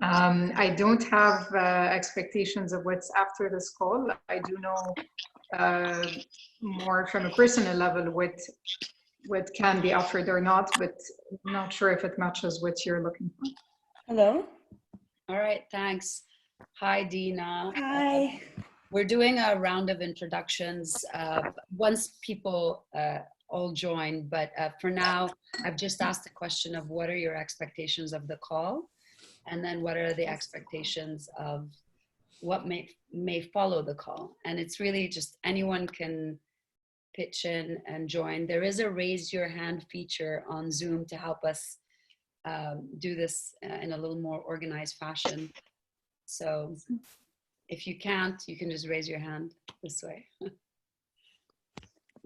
I don't have expectations of what's after this call. I do know more from a personal level what can be offered or not, but not sure if it matches what you're looking for. Hello. All right, thanks. Hi, Dina. Hi. We're doing a round of introductions once people all join, but for now, I've just asked the question of what are your expectations of the call, and then what are the expectations of what may follow the call. And it's really just anyone can pitch in and join. There is a raise your hand feature on Zoom to help us do this in a little more organized fashion. So if you can't, you can just raise your hand this way.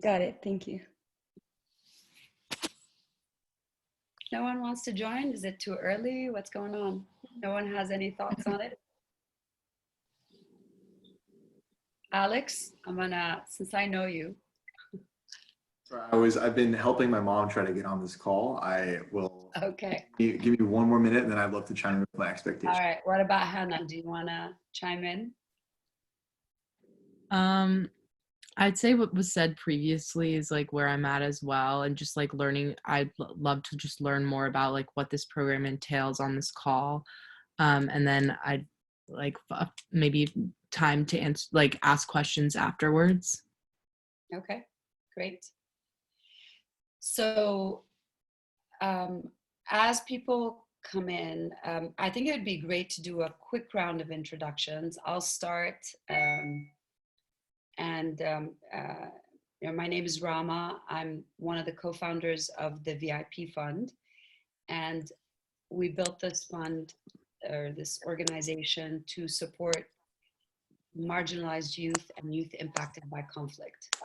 Got it. Thank you. No one wants to join? Is it too early? What's going on? No one has any thoughts on it? Alex, since I know you. I've been helping my mom try to get on this call. I will give you one more minute and then I'd love to chime in with my expectations. All right, what about Hannah? Do you want to chime in? I'd say what was said previously is like where I'm at as well, and just like learning. I'd love to just learn more about like what this program entails on this call, and then I'd like maybe time to answer, like ask questions afterwards. Okay, great. So as people come in, I think it would be great to do a quick round of introductions. I'll start. My name is Rama. I'm one of the co-founders of the VIP.fund, and we built this fund or this organization to support marginalized youth and youth impacted by conflict.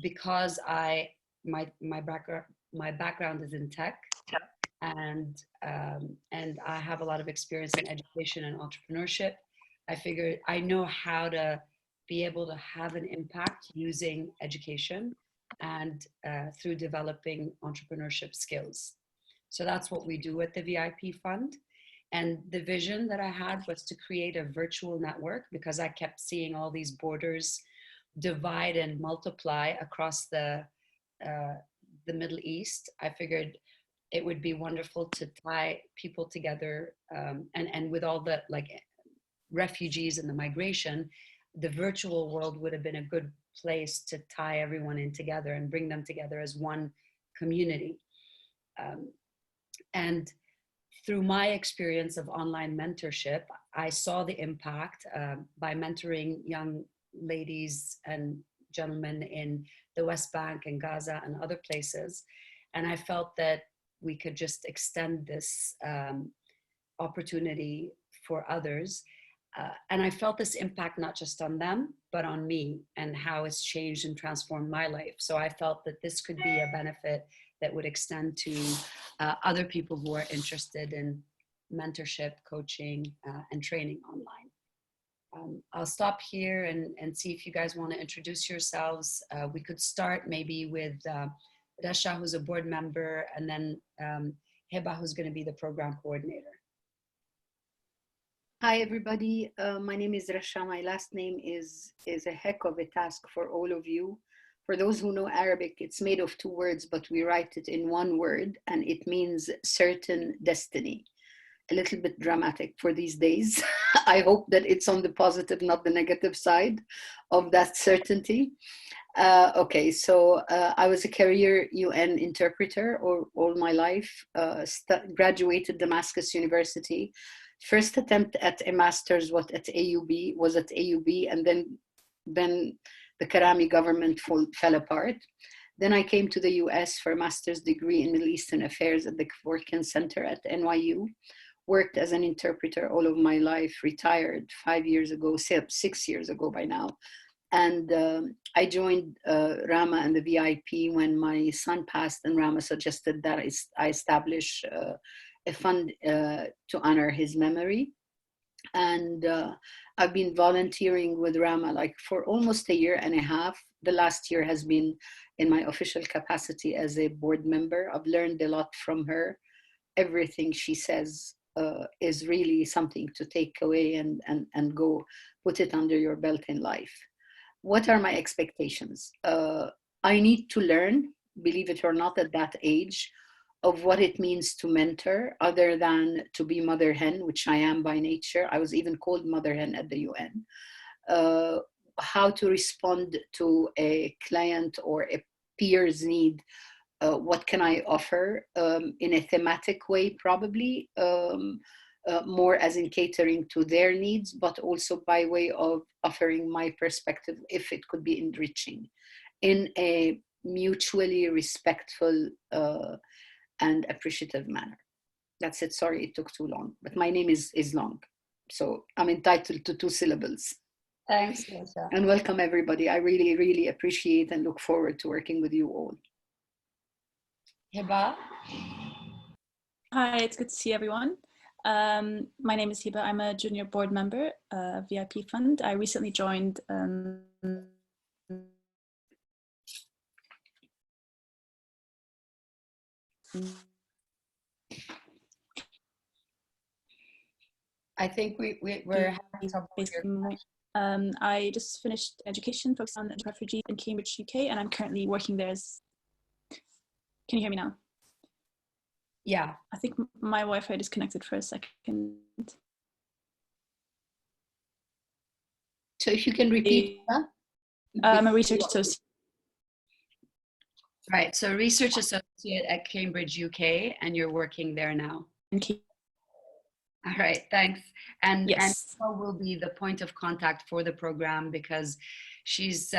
Because my background is in tech, and I have a lot of experience in education and entrepreneurship. I figured I know how to be able to have an impact using education and through developing entrepreneurship skills. So that's what we do at the VIP Fund. And the vision that I had was to create a virtual network, because I kept seeing all these borders divide and multiply across the Middle East. I figured it would be wonderful to tie people together, and with all the like refugees and the migration, the virtual world would have been a good place to tie everyone in together and bring them together as one community. And through my experience of online mentorship, I saw the impact by mentoring young ladies and gentlemen in the West Bank and Gaza and other places. And I felt that we could just extend this opportunity for others. And I felt this impact not just on them, but on me and how it's changed and transformed my life. So I felt that this could be a benefit that would extend to other people who are interested in mentorship, coaching, and training online. I'll stop here and see if you guys want to introduce yourselves. We could start maybe with Rasha, who's a board member, and then Heba, who's going to be the program coordinator. Hi, everybody. My name is Rasha. My last name is a heck of a task for all of you. For those who know Arabic, it's made of two words, but we write it in one word, and it means certain destiny. A little bit dramatic for these days. I hope that it's on the positive, not the negative side of that certainty. Okay, so I was a career UN interpreter all my life, graduated Damascus University. First attempt at a master's was at AUB, and then the Karami government fell apart. Then I came to the US for a master's degree in Middle Eastern Affairs at the Kevorkian Center at NYU. Worked as an interpreter all of my life, retired 5 years ago, 6 years ago by now. And I joined Rama and the VIP when my son passed, and Rama suggested that I establish a fund to honor his memory. And I've been volunteering with Rama like for almost a year and a half. The last year has been in my official capacity as a board member. I've learned a lot from her. Everything she says is really something to take away and go put it under your belt in life. What are my expectations? I need to learn, believe it or not, at that age, of what it means to mentor, other than to be mother hen, which I am by nature. I was even called mother hen at the UN. How to respond to a client or a peer's need. What can I offer in a thematic way, probably, more as in catering to their needs, but also by way of offering my perspective, if it could be enriching, in a mutually respectful and appreciative manner. That's it. Sorry, it took too long, but my name is long, so I'm entitled to 2 syllables. Thanks, Lisa. And welcome, everybody. I really, really appreciate and look forward to working with you all. Hiba? Hi, it's good to see everyone. My name is Hiba. I'm a junior board member of VIP.fund. I recently joined I think we're having trouble with your I just finished education focused on refugees in Cambridge, UK, and I'm currently working there as... Can you hear me now? Yeah. I think my Wi-Fi disconnected for a second. So if you can repeat that. I'm a research associate. Right, so research associate at Cambridge, UK, and you're working there now. All right, thanks. And yes. Hiba will be the point of contact for the program, because she's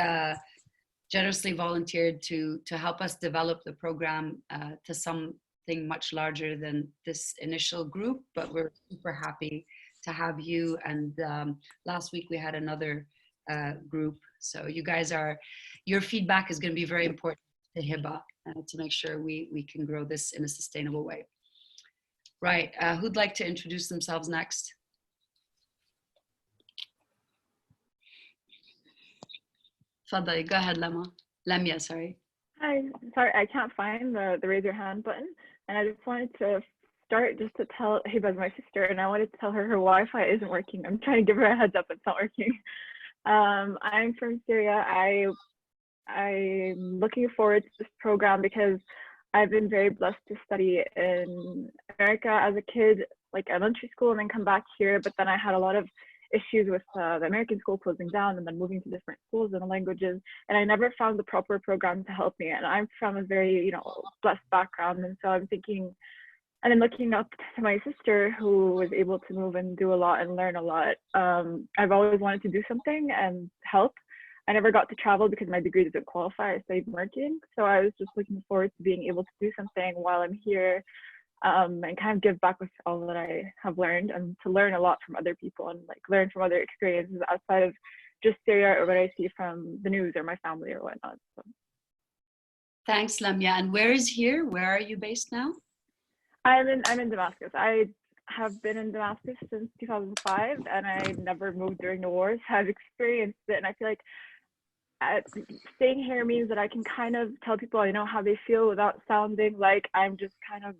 generously volunteered to help us develop the program to something much larger than this initial group. But we're super happy to have you. And last week we had another group. So you guys your feedback is going to be very important to Hiba to make sure we can grow this in a sustainable way. Right, who'd like to introduce themselves next? Fadai, go ahead, Lamia, sorry. Hi, sorry, I can't find the raise your hand button. And I just wanted to start just to tell Hiba's my sister, and I wanted to tell her Wi-Fi isn't working. I'm trying to give her a heads up, it's not working. I'm from Syria. I'm looking forward to this program because I've been very blessed to study in America as a kid, like elementary school, and then come back here. But then I had a lot of issues with the American school closing down and then moving to different schools and languages. And I never found the proper program to help me. And I'm from a very, blessed background. And so I'm thinking, and then looking up to my sister who was able to move and do a lot and learn a lot. I've always wanted to do something and help. I never got to travel because my degree doesn't qualify. I studied marketing. So I was just looking forward to being able to do something while I'm here and kind of give back with all that I have learned, and to learn a lot from other people and like learn from other experiences outside of just Syria or what I see from the news or my family or whatnot. So. Thanks, Lamia. And where is here? Where are you based now? I'm in Damascus. I have been in Damascus since 2005, and I never moved during the war. So I've experienced it, and I feel like staying here means that I can kind of tell people I know how they feel without sounding like I'm just kind of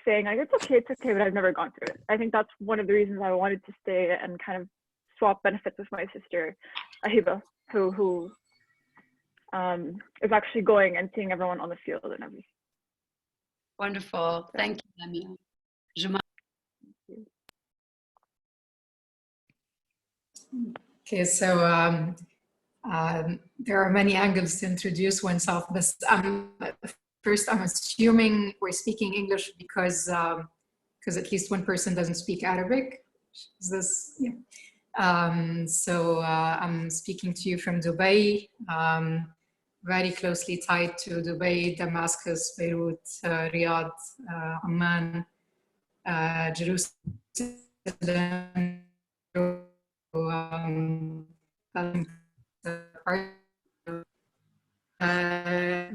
saying like it's okay, but I've never gone through it. I think that's one of the reasons I wanted to stay and kind of swap benefits with my sister Hiba, who is actually going and seeing everyone on the field and everything. Wonderful. Thank you, Lamia. Juma. Okay, so there are many angles to introduce oneself. But first, I'm assuming we're speaking English because at least one person doesn't speak Arabic. Is this? Yeah. So I'm speaking to you from Dubai, very closely tied to Dubai, Damascus, Beirut, Riyadh, Amman, Jerusalem.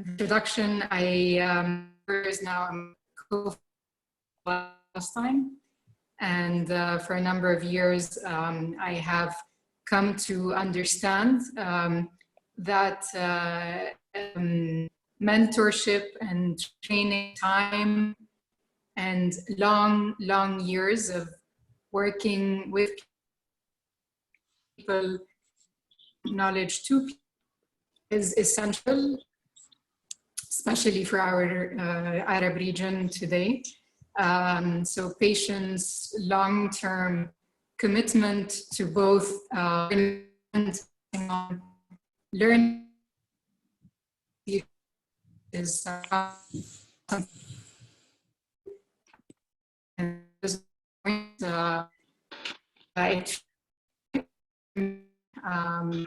Introduction, I is now last time, and for a number of years I have come to understand that mentorship and training time and long years of working with people, knowledge to people is essential, especially for our Arab region today. So patience, long-term commitment to both learning is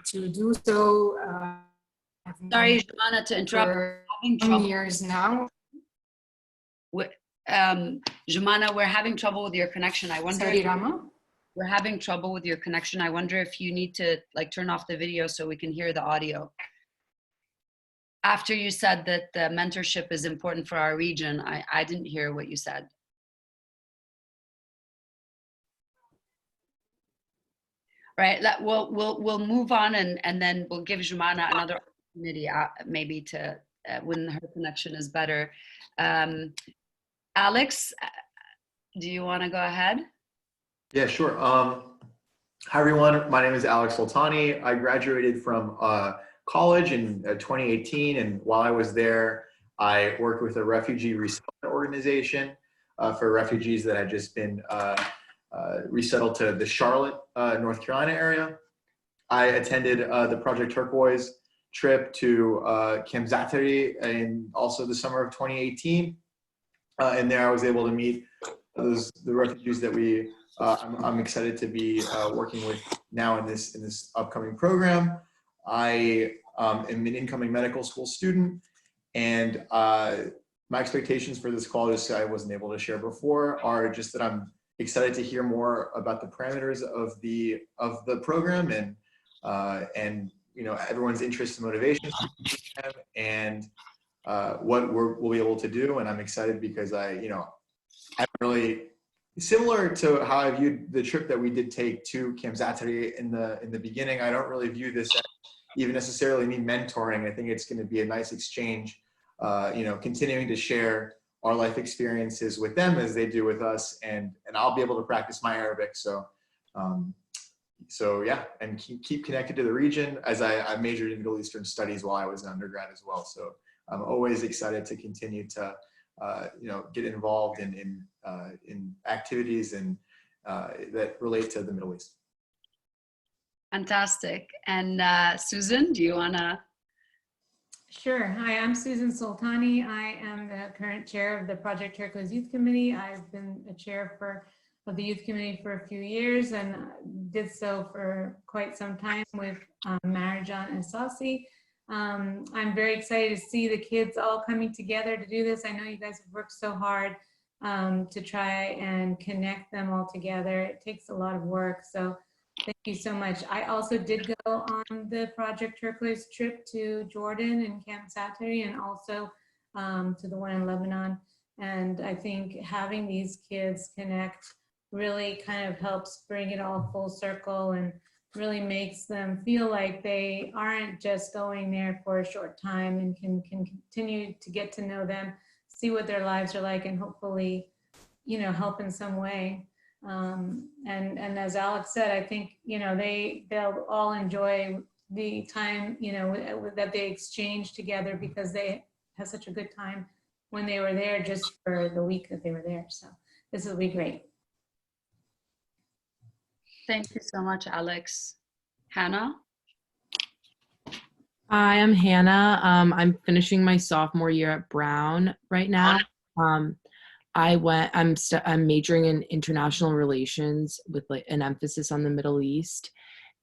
to do so. Sorry, Jumana, to interrupt. For Having trouble. years now. Jumana, we're having trouble with your connection. I wonder. Sorry, Rama. We're having trouble with your connection. I wonder if you need to like turn off the video so we can hear the audio. After you said that the mentorship is important for our region, I didn't hear what you said. Right, we'll move on and then we'll give Jumana another opportunity maybe to when her connection is better. Alex, do you want to go ahead? Yeah, sure. Hi everyone, my name is Alex Soltani. I graduated from college in 2018, and while I was there, I worked with a refugee resettlement organization for refugees that had just been resettled to the Charlotte, North Carolina area. I attended the Project Turquoise trip to Camp Zaatari in also the summer of 2018. And there I was able to meet the refugees that I'm excited to be working with now in this upcoming program. I am an incoming medical school student, and my expectations for this call, just I wasn't able to share before, are just that I'm excited to hear more about the parameters of the program and everyone's interest and motivation and what we'll be able to do. And I'm excited because I'm really similar to how I viewed the trip that we did take to Camp Zaatari in the beginning. I don't really view this as even necessarily me mentoring. I think it's going to be a nice exchange, continuing to share our life experiences with them as they do with us, and I'll be able to practice my Arabic. So yeah, and keep connected to the region, as I majored in Middle Eastern studies while I was an undergrad as well. So I'm always excited to continue to get involved in activities and that relate to the Middle East. Fantastic. And Susan, do you want to? Sure. Hi, I'm Susan Soltani. I am the current chair of the Project Turquoise Youth Committee. I've been a chair of the youth committee for a few years and did so for quite some time with Marjan and Sasi. I'm very excited to see the kids all coming together to do this. I know you guys have worked so hard to try and connect them all together. It takes a lot of work. So thank you so much. I also did go on the Project Turquoise trip to Jordan and Camp Zaatari, and also to the one in Lebanon. And I think having these kids connect really kind of helps bring it all full circle and really makes them feel like they aren't just going there for a short time, and can continue to get to know them, see what their lives are like, and hopefully, help in some way. And as Alex said, I think, they'll all enjoy the time, that they exchange together, because they had such a good time when they were there, just for the week that they were there. So this will be great. Thank you so much, Alex. Hannah? Hi, I'm Hannah. I'm finishing my sophomore year at Brown right now. I'm majoring in international relations with like an emphasis on the Middle East.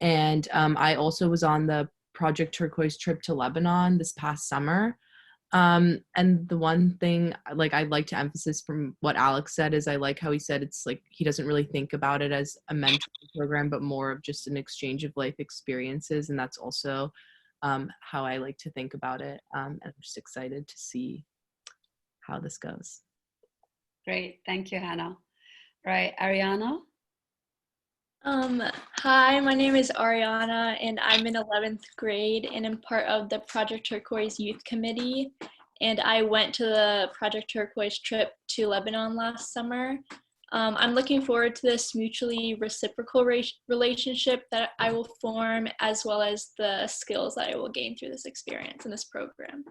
And I also was on the Project Turquoise trip to Lebanon this past summer. And the one thing I'd like to emphasize from what Alex said is I like how he said it's like he doesn't really think about it as a mentoring program, but more of just an exchange of life experiences. And that's also how I like to think about it. And I'm just excited to see how this goes. Great, thank you, Hannah. Right, Ariana? Hi, my name is Ariana, and I'm in 11th grade, and I'm part of the Project Turquoise Youth Committee. and I went to the Project Turquoise trip to Lebanon last summer. I'm looking forward to this mutually reciprocal relationship that I will form, as well as the skills that I will gain through this experience in this program.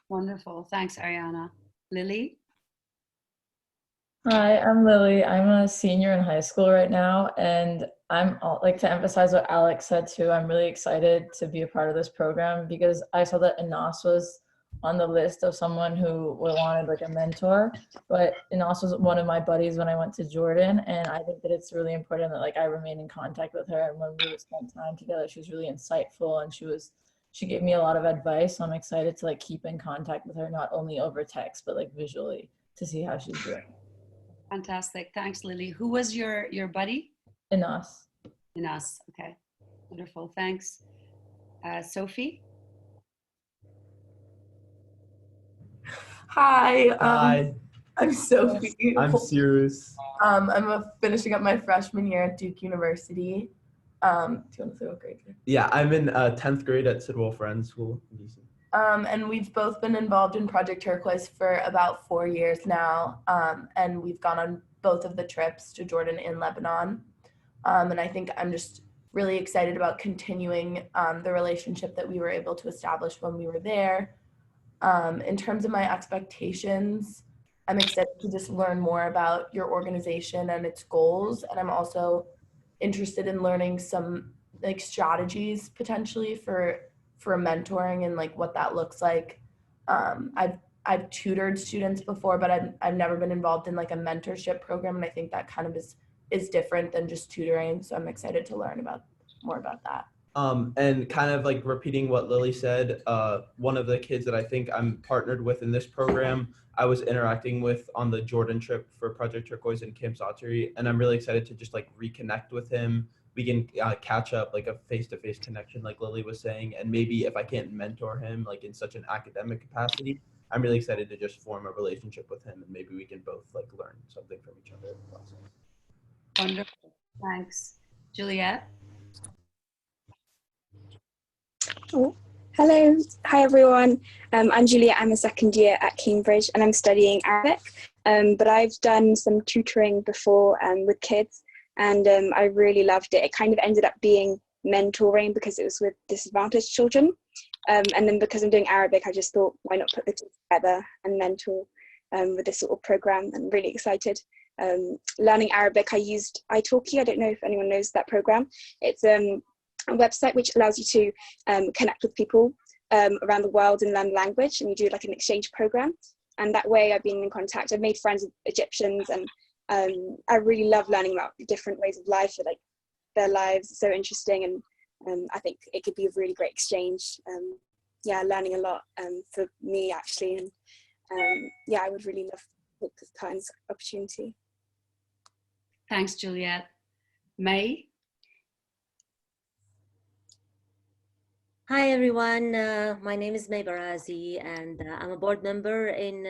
Wonderful. Thanks, Ariana. Lily? Hi, I'm Lily. I'm a senior in high school right now, and like to emphasize what Alex said too. I'm really excited to be a part of this program because I saw that Anas was on the list of someone who wanted like a mentor, but Anas was one of my buddies when I went to Jordan, and I think that it's really important that like I remain in contact with her. And when we spent time together, she was really insightful, and she gave me a lot of advice. So I'm excited to like keep in contact with her, not only over text but like visually, to see how she's doing. Fantastic. Thanks, Lily. Who was your buddy? Anas. Anas. Okay. Wonderful. Thanks. Sophie? Hi. Hi. I'm Sophie. I'm Cyrus. I'm finishing up my freshman year at Duke University. Do you want to say what grade? Yeah, I'm in 10th grade at Sidwell Friends School in DC. And we've both been involved in Project Turquoise for about 4 years now. And we've gone on both of the trips to Jordan and Lebanon. And I think I'm just really excited about continuing the relationship that we were able to establish when we were there. In terms of my expectations, I'm excited to just learn more about your organization and its goals. And I'm also interested in learning some like strategies potentially for mentoring and like what that looks like. I've tutored students before, but I've never been involved in like a mentorship program, and I think that kind of is different than just tutoring. So I'm excited to learn more about that. And kind of like repeating what Lily said, one of the kids that I think I'm partnered with in this program, I was interacting with on the Jordan trip for Project Turquoise and Kim Sauteri, and I'm really excited to just like reconnect with him. We can catch up, like a face-to-face connection, like Lily was saying, and maybe if I can't mentor him like in such an academic capacity, I'm really excited to just form a relationship with him, and maybe we can both like learn something from each other in the process. Wonderful. Thanks. Juliet? Oh, hello. Hi, everyone. I'm Julia. I'm a second year at Cambridge and I'm studying Arabic. But I've done some tutoring before with kids, and I really loved it. It kind of ended up being mentoring because it was with disadvantaged children. And then because I'm doing Arabic, I just thought, why not put the two together and mentor with this sort of program? I'm really excited. Learning Arabic, I used italki. I don't know if anyone knows that program. It's a website which allows you to connect with people around the world and learn language, and you do like an exchange program. And that way I've been in contact. I've made friends with Egyptians, and I really love learning about different ways of life, like their lives are so interesting, and I think it could be a really great exchange. Yeah, learning a lot for me actually, and yeah, I would really love this kind of opportunity. Thanks, Juliet. May? Hi everyone, my name is May Barazi, and I'm a board member in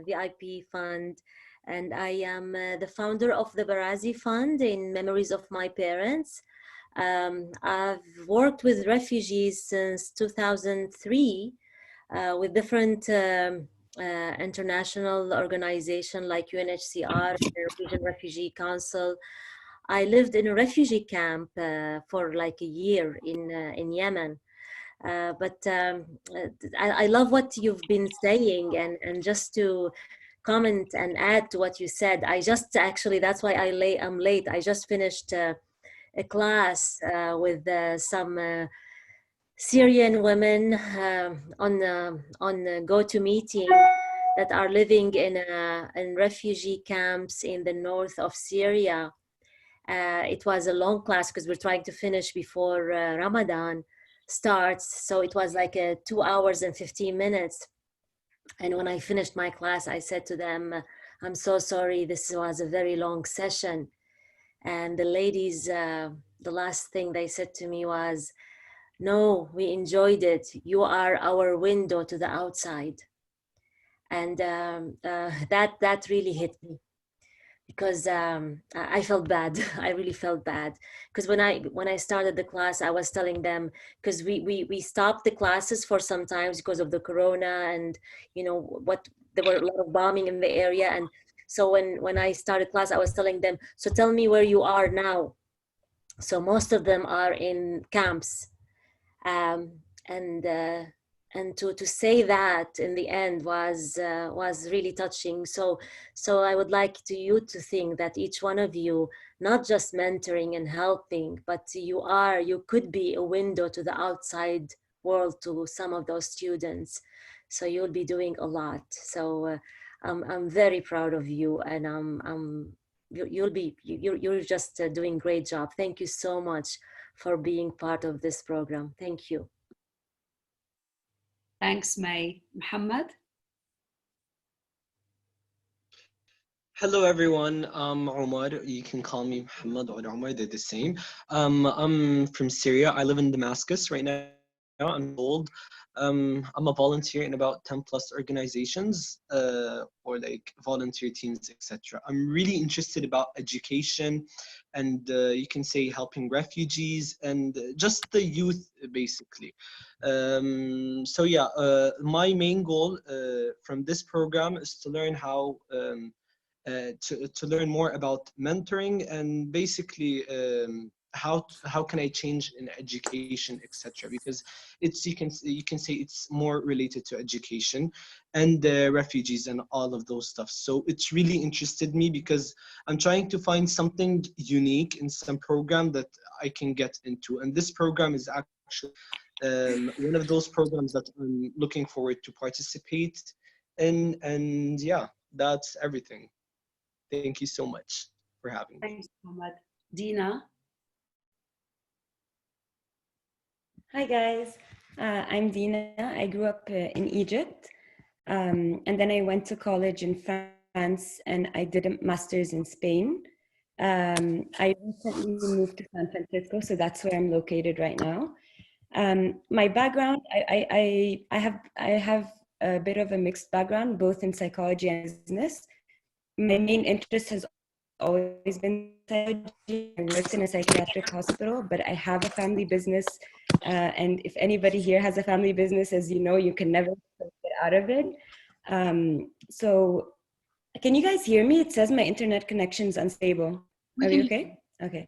VIP.fund, and I am the founder of the Barazi Fund in memories of my parents. I've worked with refugees since 2003 with different international organizations like UNHCR, the Norwegian Refugee Council. I lived in a refugee camp for like a year in Yemen. But I love what you've been saying, and just to comment and add to what you said, I just actually, that's why I'm late. I just finished a class with some Syrian women on GoToMeeting that are living in refugee camps in the north of Syria. It was a long class because we're trying to finish before Ramadan starts, so it was like 2 hours and 15 minutes. And when I finished my class, I said to them, I'm so sorry, this was a very long session. And the ladies, the last thing they said to me was, no, we enjoyed it. You are our window to the outside. And that really hit me, because I felt bad. I really felt bad because when I started the class, I was telling them, because we stopped the classes for some times because of the corona, and you know what, there were a lot of bombing in the area. And so when I started class, I was telling them, so tell me where you are now. So most of them are in camps, um, and to say that in the end was really touching. So I would like you to think that each one of you, not just mentoring and helping, but you could be a window to the outside world to some of those students. So you'll be doing a lot. So I'm very proud of you, and you're just doing great job. Thank you so much for being part of this program. Thank you. Thanks, May. Muhammad? Hello everyone, I'm Omar. You can call me Muhammad or Omar, they're the same. I'm from Syria. I live in Damascus right now. I'm old. I'm a volunteer in about 10 plus organizations or like volunteer teams, etc. I'm really interested about education and you can say helping refugees and just the youth basically. So yeah, my main goal from this program is to learn how to learn more about mentoring and basically how can I change in education, etc. Because it's you can say it's more related to education and refugees and all of those stuff. So it's really interested me because I'm trying to find something unique in some program that I can get into, and this program is actually one of those programs that I'm looking forward to participate in. And yeah, that's everything. Thank you so much for having me. Thanks, Muhammad. Dina? Hi guys, I'm Dina. I grew up in Egypt, and then I went to college in France, and I did a master's in Spain. I recently moved to San Francisco, so that's where I'm located right now. My background, I have a bit of a mixed background, both in psychology and business. My main interest has always been psychology. I worked in a psychiatric hospital, but I have a family business. And if anybody here has a family business, as you know, you can never get out of it. So can you guys hear me? It says my internet connection is unstable. Are we okay? Okay.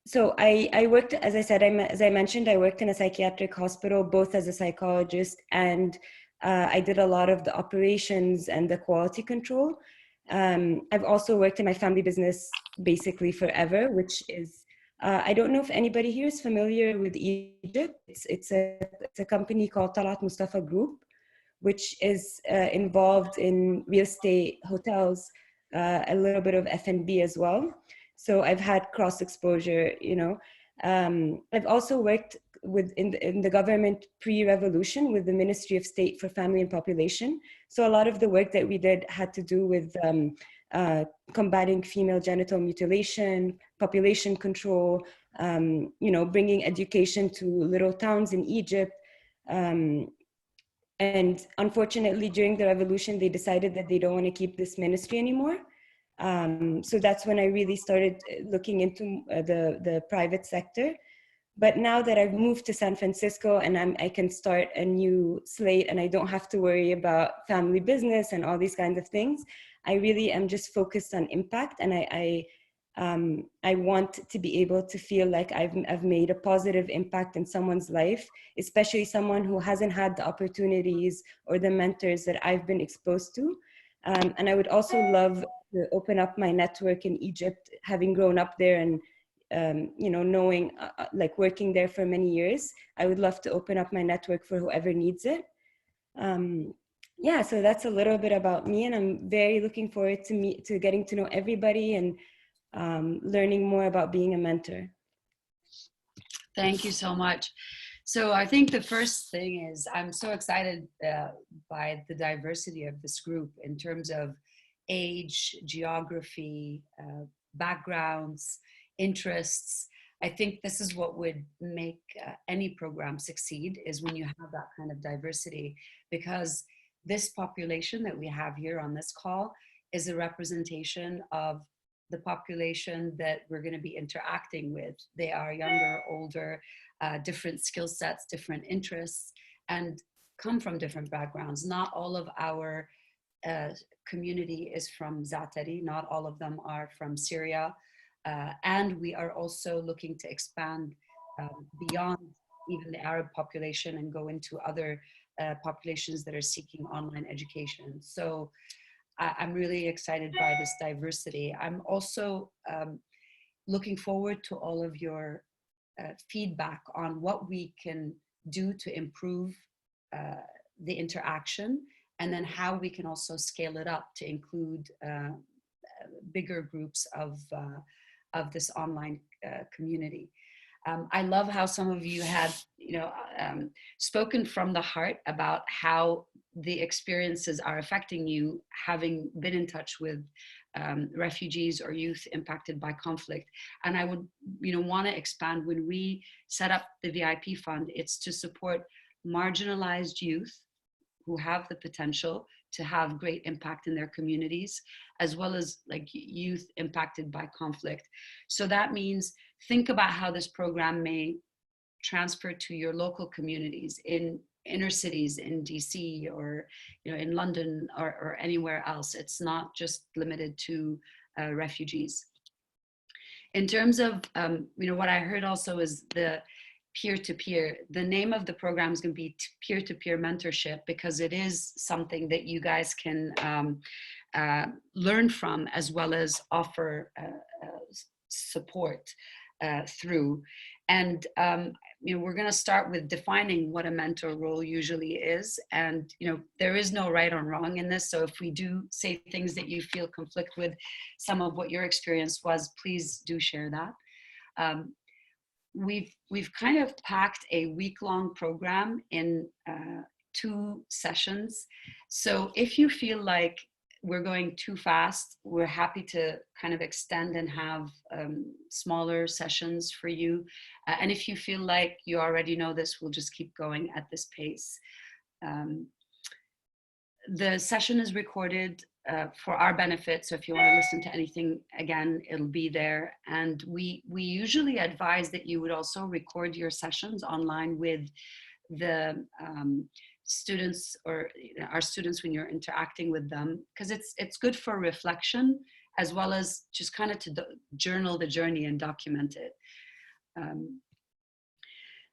So I worked, as I said, as I mentioned, I worked in a psychiatric hospital, both as a psychologist and I did a lot of the operations and the quality control. I've also worked in my family business basically forever, which is, I don't know if anybody here is familiar with Egypt. It's a company called Talat Mustafa Group, which is involved in real estate, hotels, a little bit of F&B as well. So I've had cross exposure, you know. I've also worked in the government pre-revolution with the Ministry of State for Family and Population. So a lot of the work that we did had to do with combating female genital mutilation, population control, you know, bringing education to little towns in Egypt. And unfortunately, during the revolution, they decided that they don't want to keep this ministry anymore. So that's when I really started looking into the private sector. But now that I've moved to San Francisco and I can start a new slate and I don't have to worry about family business and all these kinds of things, I really am just focused on impact. And I want to be able to feel like I've made a positive impact in someone's life, especially someone who hasn't had the opportunities or the mentors that I've been exposed to. And I would also love to open up my network in Egypt, having grown up there and you know, knowing, like working there for many years. I would love to open up my network for whoever needs it. Yeah, so that's a little bit about me, and I'm very looking forward to getting to know everybody and learning more about being a mentor. Thank you so much. So I think the first thing is I'm so excited by the diversity of this group in terms of age, geography, backgrounds, interests. I think this is what would make any program succeed, is when you have that kind of diversity, because this population that we have here on this call is a representation of the population that we're going to be interacting with. They are younger, older, different skill sets, different interests, and come from different backgrounds. Not all of our community is from Zaatari, not all of them are from Syria. And we are also looking to expand beyond even the Arab population and go into other populations that are seeking online education. So I'm really excited by this diversity. I'm also looking forward to all of your feedback on what we can do to improve the interaction, and then how we can also scale it up to include bigger groups of this online community. I love how some of you had, spoken from the heart about how the experiences are affecting you, having been in touch with refugees or youth impacted by conflict. And I would, want to expand. When we set up the VIP Fund, it's to support marginalized youth who have the potential to have great impact in their communities, as well as like youth impacted by conflict. So that means think about how this program may transfer to your local communities in inner cities in DC or in London or anywhere else. It's not just limited to refugees. In terms of what I heard also is the peer-to-peer. The name of the program is going to be peer-to-peer mentorship, because it is something that you guys can learn from, as well as offer support through. And we're going to start with defining what a mentor role usually is. And there is no right or wrong in this. So if we do say things that you feel conflict with some of what your experience was, please do share that. We've kind of packed a week-long program in 2 sessions. So if you feel like we're going too fast, we're happy to kind of extend and have smaller sessions for you. And if you feel like you already know this, we'll just keep going at this pace. The session is recorded for our benefit. So if you want to listen to anything again, it'll be there. And we usually advise that you would also record your sessions online with the students, or our students, when you're interacting with them, because it's good for reflection, as well as just kind of to journal the journey and document it.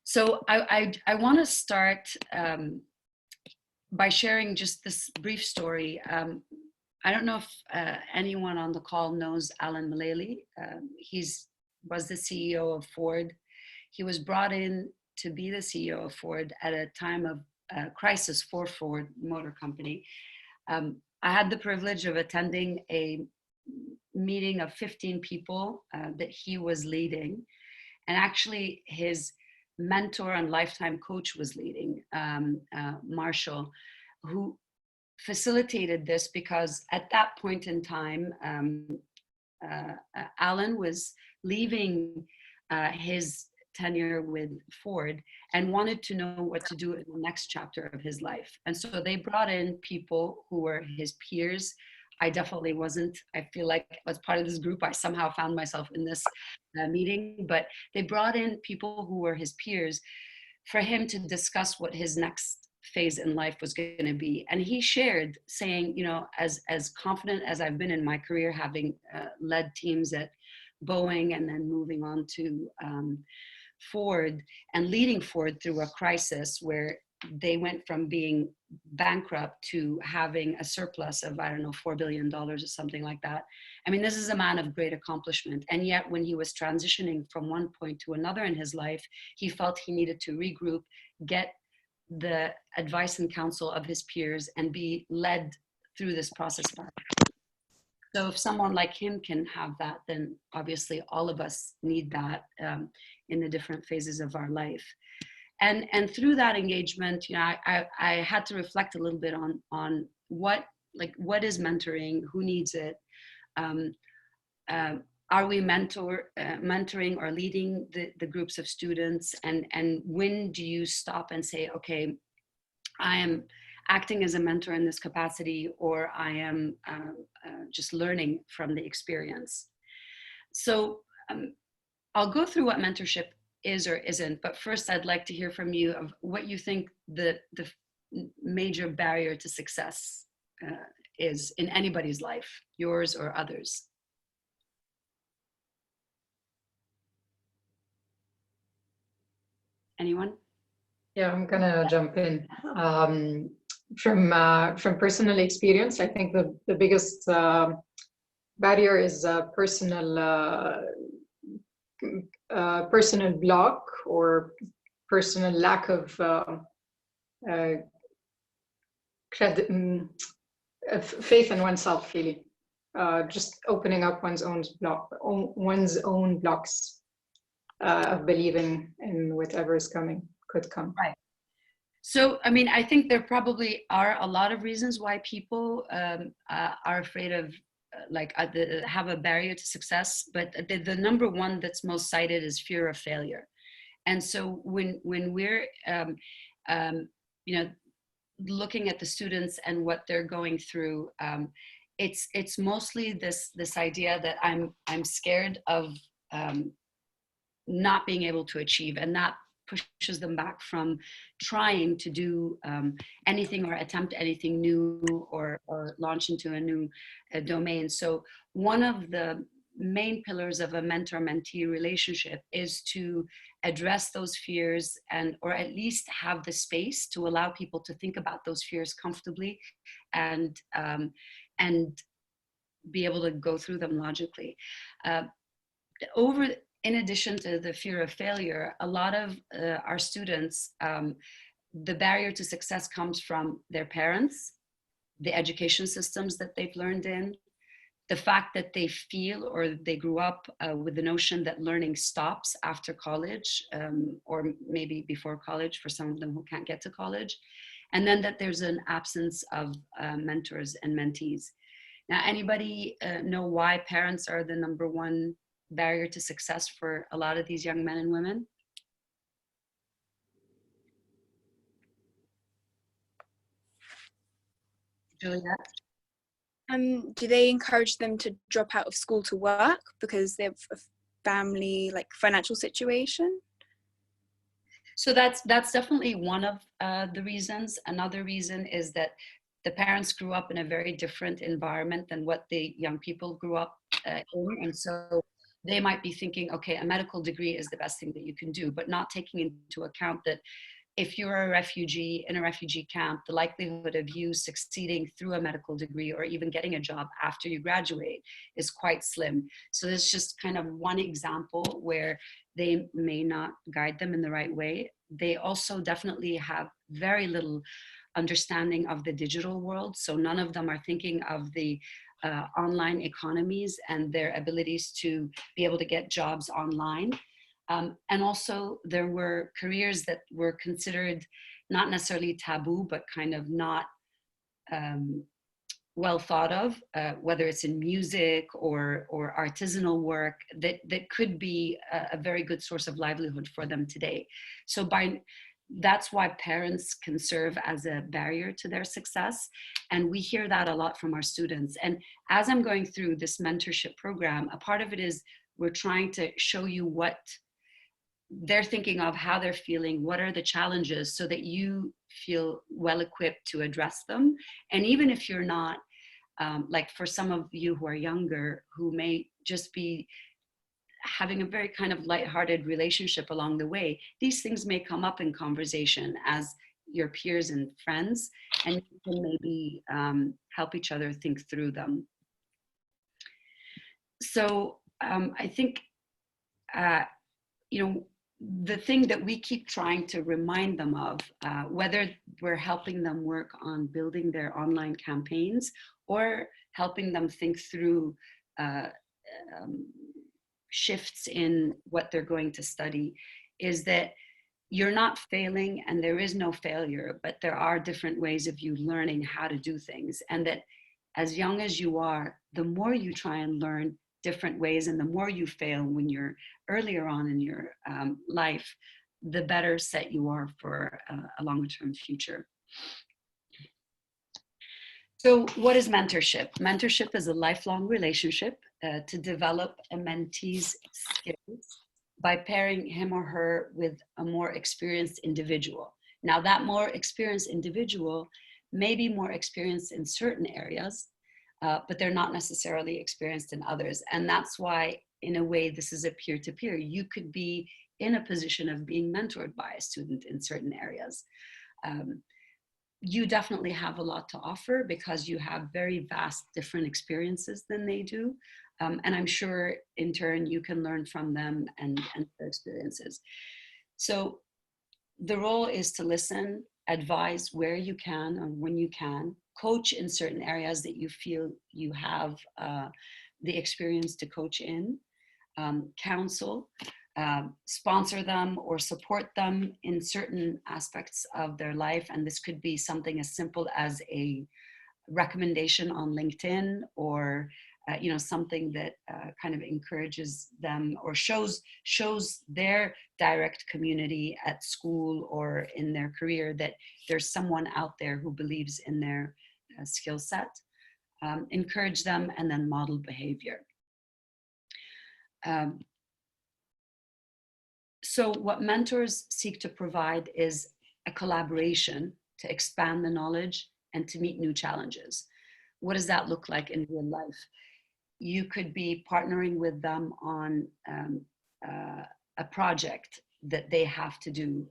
So I want to start by sharing just this brief story. I don't know if anyone on the call knows Alan Mullally. Was the CEO of Ford. He was brought in to be the CEO of Ford at a time of crisis for Ford Motor Company. I had the privilege of attending a meeting of 15 people that he was leading. And actually his mentor and lifetime coach was leading, Marshall, who facilitated this, because at that point in time, Alan was leaving his tenure with Ford and wanted to know what to do in the next chapter of his life. And so they brought in people who were his peers. I definitely wasn't. I feel like as part of this group, I somehow found myself in this meeting, but they brought in people who were his peers for him to discuss what his next phase in life was going to be. And he shared, saying, as confident as I've been in my career, having led teams at Boeing and then moving on to Ford and leading Ford through a crisis where they went from being bankrupt to having a surplus of, I don't know, $4 billion or something like that. I mean, this is a man of great accomplishment. And yet when he was transitioning from one point to another in his life, he felt he needed to regroup, get the advice and counsel of his peers, and be led through this process back. So if someone like him can have that, then obviously all of us need that in the different phases of our life. And through that engagement, I had to reflect a little bit on what is mentoring, who needs it, are we mentoring or leading the groups of students, and when do you stop and say, okay, acting as a mentor in this capacity, or I am just learning from the experience. So I'll go through what mentorship is or isn't, but first I'd like to hear from you of what you think the major barrier to success is in anybody's life, yours or others. Anyone? Yeah, I'm gonna jump in. From personal experience, I think the biggest barrier is personal block or personal lack of faith in oneself, really. Just opening up one's own blocks of believing in whatever is coming, could come. Right. So, I mean, I think there probably are a lot of reasons why people are afraid of, have a barrier to success, but the number one that's most cited is fear of failure. And so when we're, looking at the students and what they're going through, it's mostly this idea that I'm scared of not being able to achieve, and that pushes them back from trying to do anything or attempt anything new or launch into a new domain. So one of the main pillars of a mentor-mentee relationship is to address those fears, and or at least have the space to allow people to think about those fears comfortably and be able to go through them logically. In addition to the fear of failure, a lot of our students, the barrier to success comes from their parents, the education systems that they've learned in, the fact that they feel or they grew up with the notion that learning stops after college, or maybe before college for some of them who can't get to college, and then that there's an absence of mentors and mentees. Now, anybody know why parents are the number one barrier to success for a lot of these young men and women? Juliet? Do they encourage them to drop out of school to work because they have a family, like financial situation? So that's definitely one of the reasons. Another reason is that the parents grew up in a very different environment than what the young people grew up in. And so they might be thinking, okay, a medical degree is the best thing that you can do, but not taking into account that if you're a refugee in a refugee camp, the likelihood of you succeeding through a medical degree or even getting a job after you graduate is quite slim. So this is just kind of one example where they may not guide them in the right way. They also definitely have very little understanding of the digital world. So none of them are thinking of the online economies and their abilities to be able to get jobs online. And also there were careers that were considered not necessarily taboo, but kind of not well thought of, whether it's in music or artisanal work, that could be a very good source of livelihood for them today. So that's why parents can serve as a barrier to their success. And we hear that a lot from our students. And as I'm going through this mentorship program, a part of it is we're trying to show you what they're thinking of, how they're feeling, what are the challenges, so that you feel well equipped to address them. And even if you're not, like for some of you who are younger, who may just be having a very kind of lighthearted relationship along the way, these things may come up in conversation as your peers and friends, and you can maybe help each other think through them. So I think, the thing that we keep trying to remind them of, whether we're helping them work on building their online campaigns or helping them think through shifts in what they're going to study, is that you're not failing and there is no failure, but there are different ways of you learning how to do things. And that as young as you are, the more you try and learn different ways and the more you fail when you're earlier on in your life, the better set you are for a longer term future. So what is mentorship? Mentorship is a lifelong relationship to develop a mentee's skills by pairing him or her with a more experienced individual. Now that more experienced individual may be more experienced in certain areas, but they're not necessarily experienced in others. And that's why, in a way, this is a peer-to-peer. You could be in a position of being mentored by a student in certain areas. You definitely have a lot to offer because you have very vast different experiences than they do. And I'm sure in turn you can learn from them and their experiences. So the role is to listen, advise where you can and when you can, coach in certain areas that you feel you have the experience to coach in, counsel, sponsor them or support them in certain aspects of their life. And this could be something as simple as a recommendation on LinkedIn, or something that kind of encourages them or shows their direct community at school or in their career that there's someone out there who believes in their skill set. Encourage them and then model behavior. So what mentors seek to provide is a collaboration to expand the knowledge and to meet new challenges. What does that look like in real life? You could be partnering with them on a project that they have to do,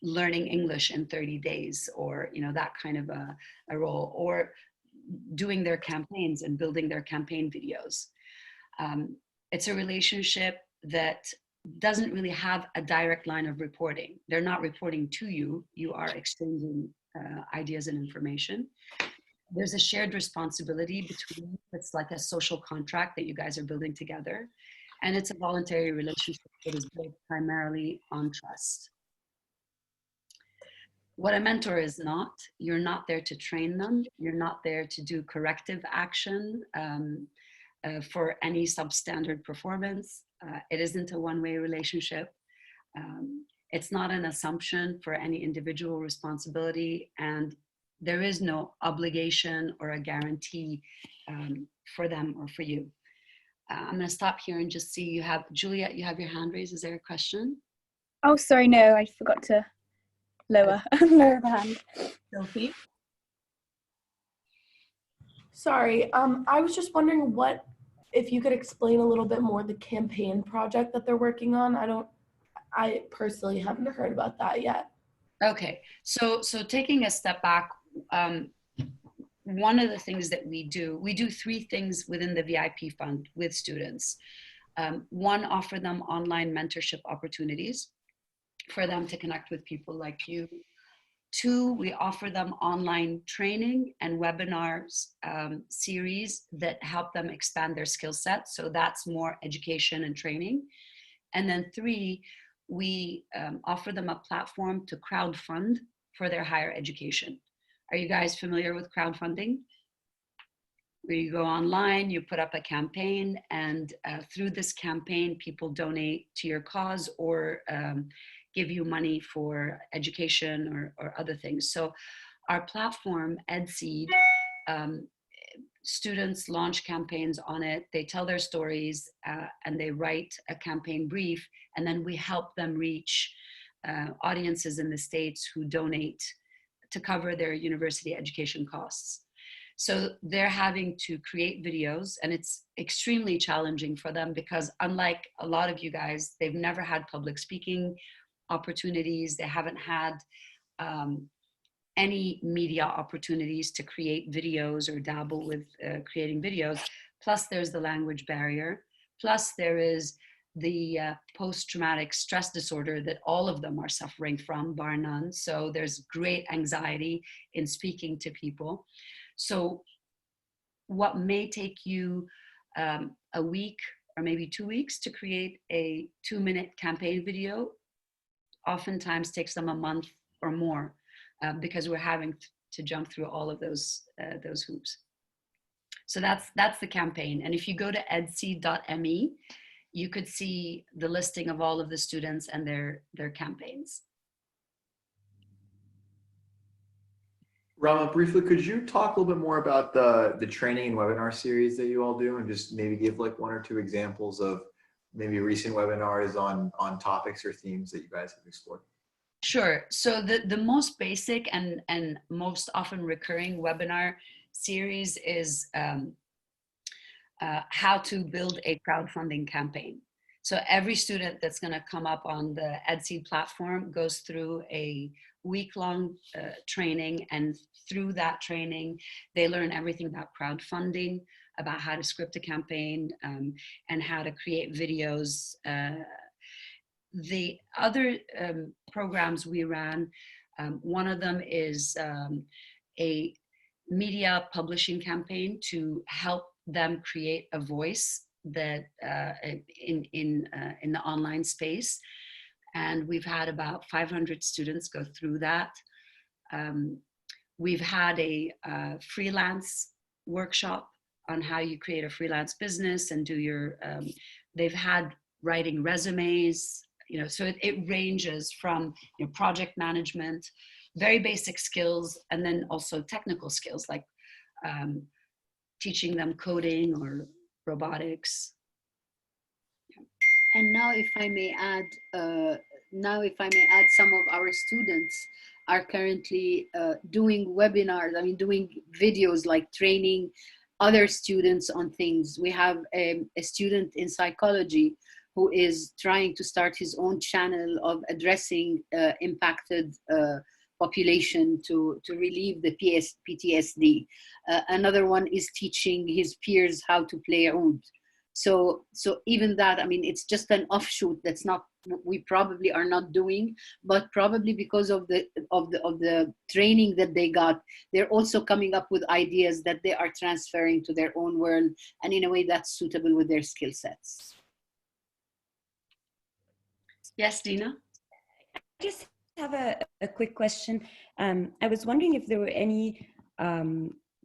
learning English in 30 days, or that kind of a role, or doing their campaigns and building their campaign videos. It's a relationship that doesn't really have a direct line of reporting. They're not reporting to you. You are exchanging ideas and information. There's a shared responsibility between, it's like a social contract that you guys are building together. And it's a voluntary relationship that is built primarily on trust. What a mentor is not, you're not there to train them. You're not there to do corrective action for any substandard performance. It isn't a one-way relationship. It's not an assumption for any individual responsibility, and there is no obligation or a guarantee for them or for you. I'm going to stop here and just see, you have, Juliet, you have your hand raised. Is there a question? Oh, sorry, no, I forgot to lower the hand. Sophie? Sorry, I was just wondering if you could explain a little bit more the campaign project that they're working on. I personally haven't heard about that yet. Okay, so taking a step back, one of the things that we do 3 things within the VIP fund with students. 1, offer them online mentorship opportunities for them to connect with people like you. 2, we offer them online training and webinars series that help them expand their skill set. So that's more education and training. And then 3, we offer them a platform to crowdfund for their higher education. Are you guys familiar with crowdfunding? Where you go online, you put up a campaign, and through this campaign, people donate to your cause or give you money for education or other things. So our platform, EdSeed, students launch campaigns on it, they tell their stories, and they write a campaign brief, and then we help them reach audiences in the States who donate to cover their university education costs. So they're having to create videos, and it's extremely challenging for them because, unlike a lot of you guys, they've never had public speaking opportunities. They haven't had any media opportunities to create videos or dabble with creating videos. Plus there's the language barrier. Plus there is the post-traumatic stress disorder that all of them are suffering from, bar none. So there's great anxiety in speaking to people. So what may take you a week or maybe 2 weeks to create a 2-minute campaign video oftentimes takes them a month or more because we're having to jump through all of those hoops. So that's the campaign. And if you go to edseed.me, you could see the listing of all of the students and their campaigns. Rama, briefly, could you talk a little bit more about the training and webinar series that you all do, and just maybe give like one or two examples of maybe recent webinars on topics or themes that you guys have explored? Sure. So the most basic and most often recurring webinar series is how to build a crowdfunding campaign. So every student that's going to come up on the EdSeed platform goes through a week-long training, and through that training, they learn everything about crowdfunding, about how to script a campaign, and how to create videos. The other programs we ran, one of them is a media publishing campaign to help them create a voice that in the online space, and we've had about 500 students go through that. We've had a freelance workshop on how you create a freelance business and do your. They've had writing resumes, you know, so it ranges from, you know, project management, very basic skills, and then also technical skills like teaching them coding or robotics. And now, if I may add, some of our students are currently doing webinars. I mean, doing videos like training other students on things. We have a student in psychology who is trying to start his own channel of addressing impacted population to relieve the PTSD. Another one is teaching his peers how to play oud. So even that, I mean, it's just an offshoot that's not, we probably are not doing, but probably because of the training that they got, they're also coming up with ideas that they are transferring to their own world, and in a way that's suitable with their skill sets. Yes, Dina? I just have a quick question. I was wondering if there were any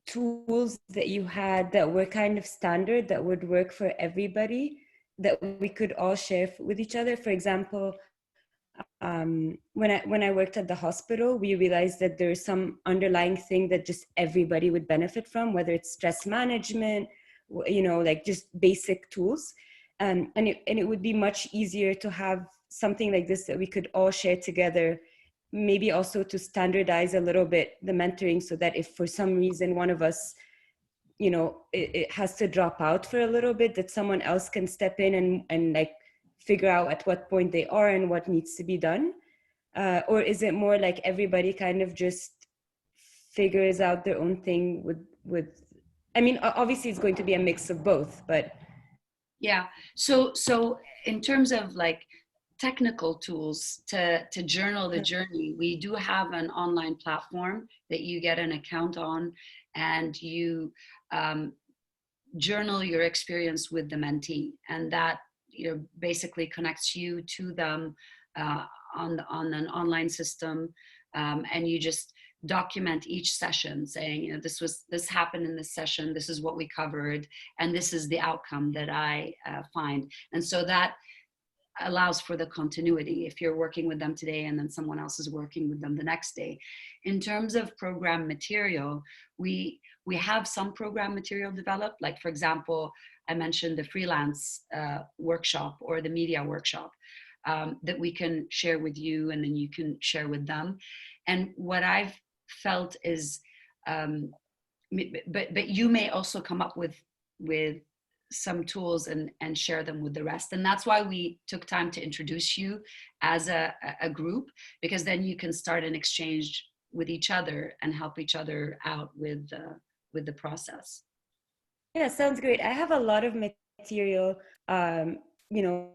tools that you had that were kind of standard that would work for everybody that we could all share with each other. For example, when I worked at the hospital, we realized that there's some underlying thing that just everybody would benefit from, whether it's stress management, you know, like just basic tools. And it would be much easier to have something like this that we could all share together, maybe also to standardize a little bit the mentoring, so that if for some reason one of us, you know, it has to drop out for a little bit, that someone else can step in and like figure out at what point they are and what needs to be done. Or is it more like everybody kind of just figures out their own thing with, I mean, obviously it's going to be a mix of both, but. Yeah, so in terms of like technical tools to journal the journey, we do have an online platform that you get an account on, and you journal your experience with the mentee, and that, you know, basically connects you to them on an online system, and you just document each session saying, you know, this happened in this session, this is what we covered, and this is the outcome that I find. And so that allows for the continuity if you're working with them today and then someone else is working with them the next day. In terms of program material, we have some program material developed, like for example, I mentioned the freelance workshop or the media workshop that we can share with you, and then you can share with them. And what I've felt is, but you may also come up with some tools and share them with the rest. And that's why we took time to introduce you as a group, because then you can start an exchange with each other and help each other out with the process. Yeah, sounds great. I have a lot of material, you know,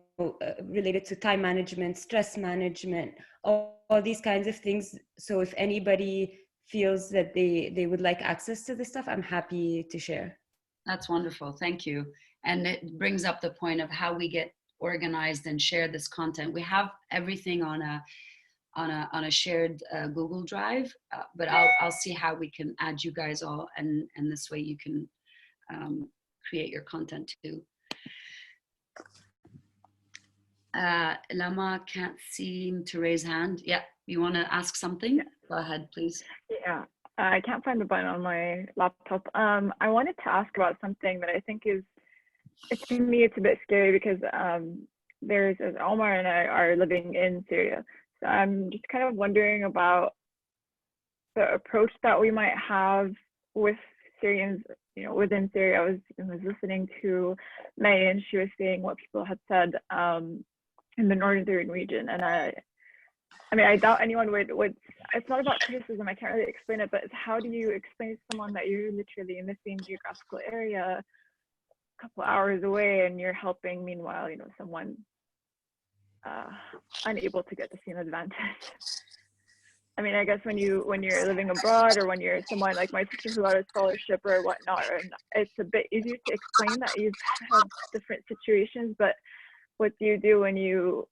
related to time management, stress management, all these kinds of things. So if anybody feels that they would like access to this stuff, I'm happy to share. That's wonderful. Thank you. And it brings up the point of how we get organized and share this content. We have everything on a shared Google Drive, but I'll see how we can add you guys all, and this way you can create your content too. Lama can't seem to raise hand. Yeah, you want to ask something? Go ahead, please. Yeah. I can't find the button on my laptop. I wanted to ask about something that I think is, to me, it's a bit scary because as Omar and I are living in Syria. So I'm just kind of wondering about the approach that we might have with Syrians, within Syria. I was listening to May, and she was saying what people had said in the northern region, and I doubt anyone would. It's not about criticism. I can't really explain it, but it's how do you explain to someone that you're literally in the same geographical area, a couple hours away, and you're helping, meanwhile, someone unable to get the same advantage. I mean, I guess when you're living abroad, or when you're someone like my sister who got a scholarship or whatnot, and it's a bit easier to explain that you've had different situations. But what do you do when you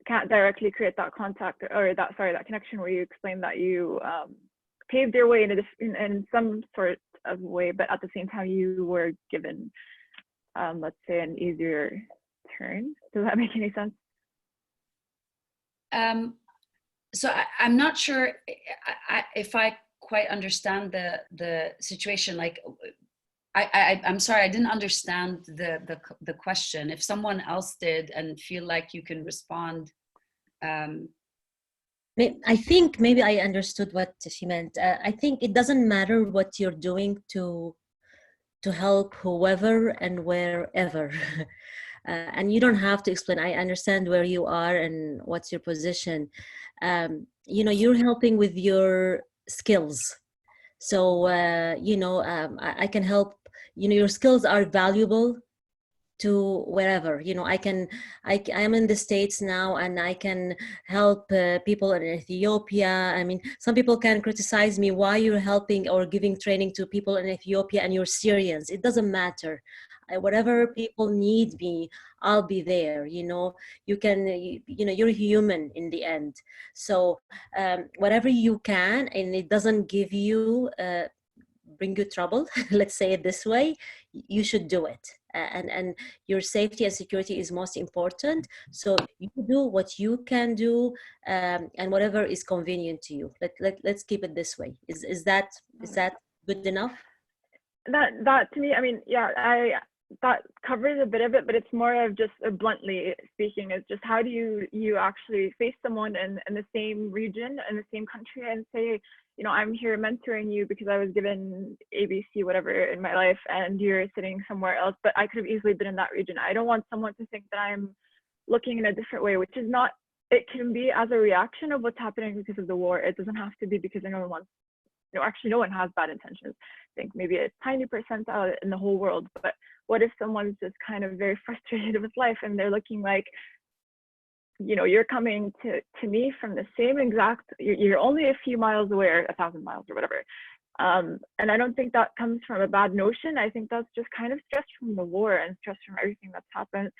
can't directly create that contact, or that connection, where you explain that you paved your way in some sort of way, but at the same time you were given, let's say, an easier turn? Does that make any sense? So I'm not sure if I quite understand the situation. Like, I'm sorry, I didn't understand the question. If someone else did and feel like you can respond. I think maybe I understood what she meant. I think it doesn't matter what you're doing to help whoever and wherever. And you don't have to explain. I understand where you are and what's your position. You're helping with your skills. So, I can help. Your skills are valuable to wherever. I am in the States now, and I can help people in Ethiopia. I mean, some people can criticize me, why you're helping or giving training to people in Ethiopia and you're Syrians. It doesn't matter. Whatever people need me, I'll be there. You're human in the end. So whatever you can, and it doesn't give you bring you trouble, let's say it this way, you should do it. And your safety and security is most important. So you do what you can do, and whatever is convenient to you. Let's keep it this way. Is that good enough? That to me, I mean, yeah, that covers a bit of it, but it's more of just, bluntly speaking, is just how do you actually face someone in the same region, in the same country, and say, I'm here mentoring you because I was given ABC, whatever, in my life, and you're sitting somewhere else, but I could have easily been in that region. I don't want someone to think that I'm looking in a different way, which is not, it can be as a reaction of what's happening because of the war. It doesn't have to be because anyone wants, actually no one has bad intentions. I think maybe a tiny percentile in the whole world, but what if someone's just kind of very frustrated with life, and they're looking like, you're coming to me from the same exact, you're only a few miles away, or 1,000 miles or whatever. And I don't think that comes from a bad notion. I think that's just kind of stress from the war and stress from everything that's happened.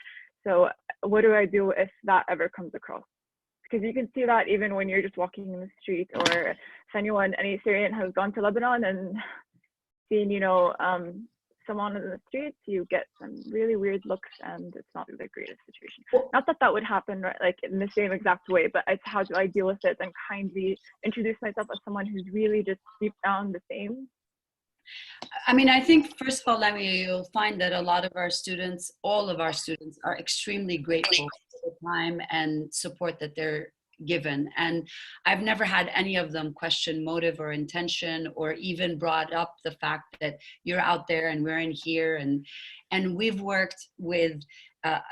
So what do I do if that ever comes across? Because you can see that even when you're just walking in the street, or if any Syrian has gone to Lebanon and seen, someone in the streets, you get some really weird looks, and it's not the greatest situation. Not that would happen, right, like in the same exact way, but it's how do I deal with it and kindly introduce myself as someone who's really just deep down the same. I mean, I think, first of all, you'll find that a lot of our students, all of our students, are extremely grateful for the time and support that they're given. And I've never had any of them question motive or intention, or even brought up the fact that you're out there and we're in here. And we've worked with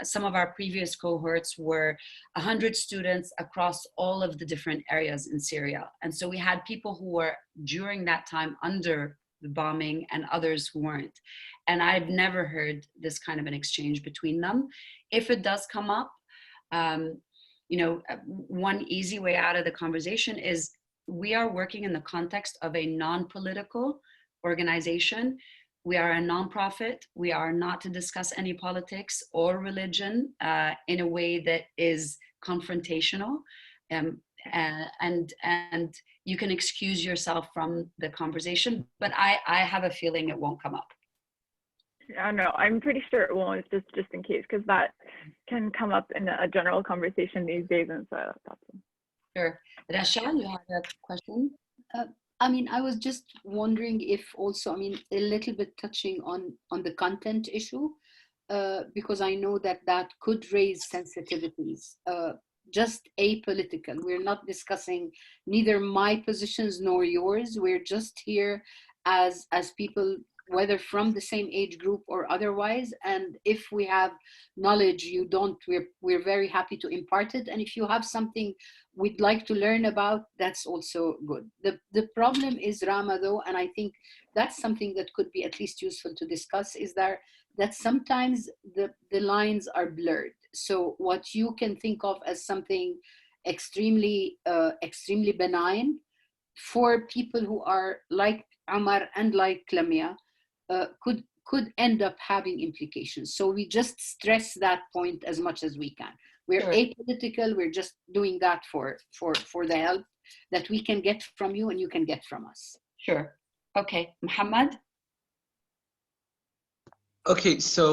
some of our previous cohorts were 100 students across all of the different areas in Syria. And so we had people who were during that time under the bombing, and others who weren't. And I've never heard this kind of an exchange between them. If it does come up, one easy way out of the conversation is, we are working in the context of a non-political organization. We are a nonprofit. We are not to discuss any politics or religion in a way that is confrontational. And you can excuse yourself from the conversation, but I have a feeling it won't come up. Yeah, no, I'm pretty sure it won't, just in case, because that can come up in a general conversation these days, and so that's Sure. Rasha, you have a question? I mean, I was just wondering if also, I mean, a little bit touching on the content issue, because I know that that could raise sensitivities, just apolitical. We're not discussing neither my positions nor yours. We're just here as people, whether from the same age group or otherwise. And if we have knowledge you don't, we're very happy to impart it. And if you have something we'd like to learn about, that's also good. The problem is, Rama, though, and I think that's something that could be at least useful to discuss, is that sometimes the lines are blurred. So what you can think of as something extremely extremely benign, for people who are like Amar and like Lamia, could end up having implications. So we just stress that point as much as we can. We're Sure. apolitical. We're just doing that for the help that we can get from you and you can get from us. Sure. Okay, Muhammad. Okay, so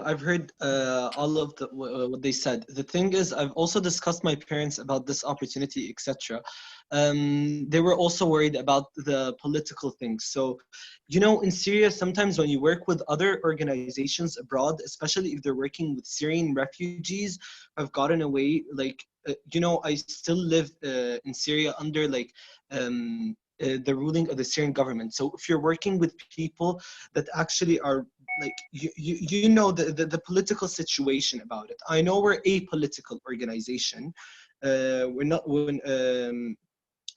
I've heard all of what they said. The thing is, I've also discussed my parents about this opportunity, etc. They were also worried about the political things. So, you know, in Syria, sometimes when you work with other organizations abroad, especially if they're working with Syrian refugees, have gotten away. Like, you know, I still live in Syria under like the ruling of the Syrian government. So if you're working with people that actually are like you know the political situation about it. I know we're a political organization. We're not when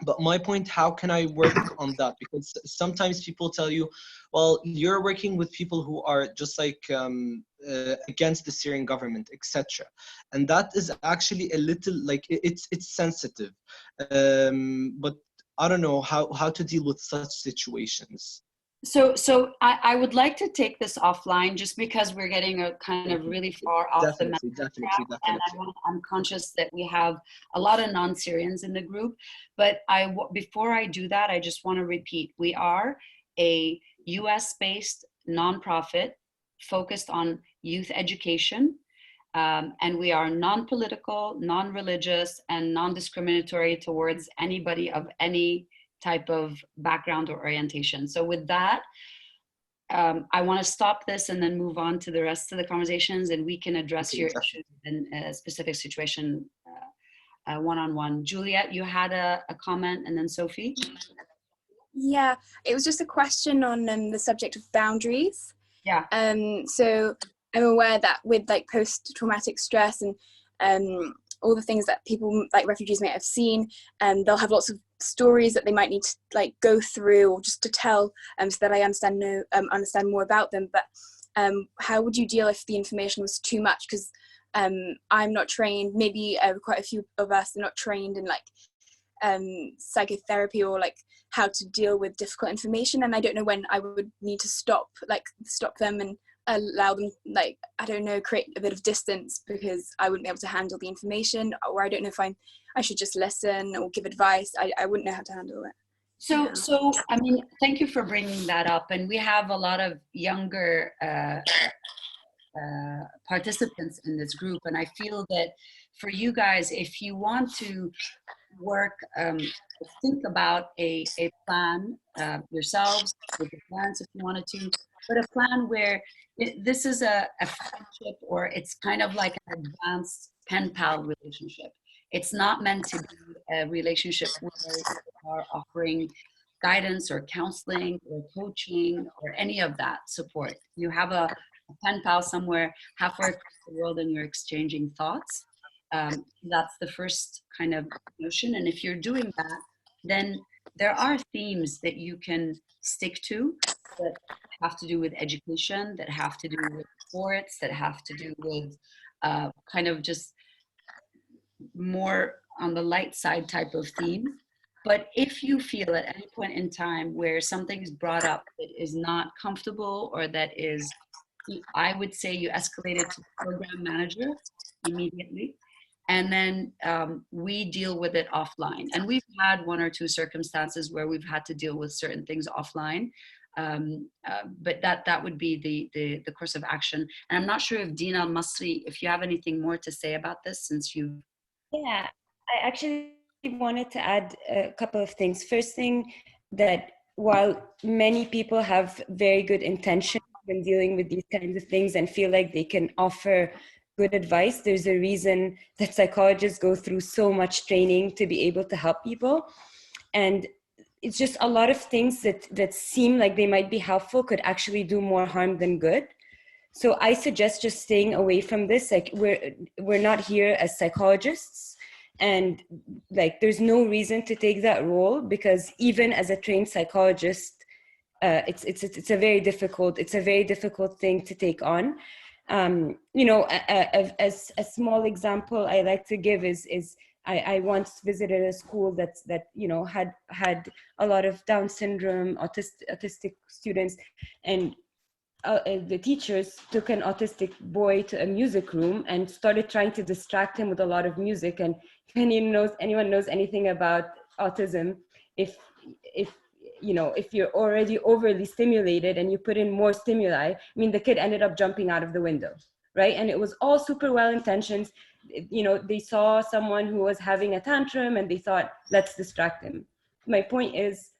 but my point, how can I work on that? Because sometimes people tell you, well, you're working with people who are just like against the Syrian government, etc. And that is actually a little like it's sensitive. But I don't know how to deal with such situations. So I would like to take this offline, just because we're getting a kind of really far off the map. Definitely. And I'm conscious that we have a lot of non-Syrians in the group. But before I do that, I just want to repeat, we are a US-based nonprofit focused on youth education. And we are non-political, non-religious, and non-discriminatory towards anybody of any type of background or orientation. So with that, I want to stop this and then move on to the rest of the conversations, and we can address your issues in a specific situation one-on-one. Juliet, you had a comment, and then Sophie. Yeah, it was just a question on the subject of boundaries. Yeah. So I'm aware that with like post-traumatic stress and all the things that people like refugees may have seen, they'll have lots of stories that they might need to like go through or just to tell, so that I understand more about them. But how would you deal if the information was too much? Because I'm not trained. Maybe quite a few of us are not trained in like psychotherapy or like how to deal with difficult information, and I don't know when I would need to stop them and allow them, like, I don't know, create a bit of distance, because I wouldn't be able to handle the information, or I don't know if I should just listen or give advice. I wouldn't know how to handle it. So I mean, thank you for bringing that up. And we have a lot of younger participants in this group, and I feel that for you guys, if you want to work, think about a plan yourselves with your parents if you wanted to, but a plan where this is a friendship, or it's kind of like an advanced pen pal relationship. It's not meant to be a relationship where you are offering guidance or counseling or coaching or any of that support. You have a pen pal somewhere halfway across the world and you're exchanging thoughts. That's the first kind of notion. And if you're doing that, then there are themes that you can stick to that have to do with education, that have to do with sports, that have to do with kind of just more on the light side type of theme. But if you feel at any point in time where something is brought up that is not comfortable, or that is, I would say you escalate it to the program manager immediately. And then we deal with it offline. And we've had one or two circumstances where we've had to deal with certain things offline. But that would be the course of action. And I'm not sure if Dina Masri, if you have anything more to say about this, since you. Yeah, I actually wanted to add a couple of things. First thing, that while many people have very good intentions when dealing with these kinds of things and feel like they can offer good advice, there's a reason that psychologists go through so much training to be able to help people. And it's just a lot of things that seem like they might be helpful could actually do more harm than good. So I suggest just staying away from this. Like we're not here as psychologists, and like there's no reason to take that role, because even as a trained psychologist, it's a very difficult thing to take on. You know, a small example I like to give is I once visited a school that you know had a lot of Down syndrome, autistic students, and the teachers took an autistic boy to a music room and started trying to distract him with a lot of music. And if anyone knows anything about autism, if you know, if you're already overly stimulated and you put in more stimuli, I mean, the kid ended up jumping out of the window, right? And it was all super well intentioned. You know, they saw someone who was having a tantrum and they thought, let's distract him. My point is,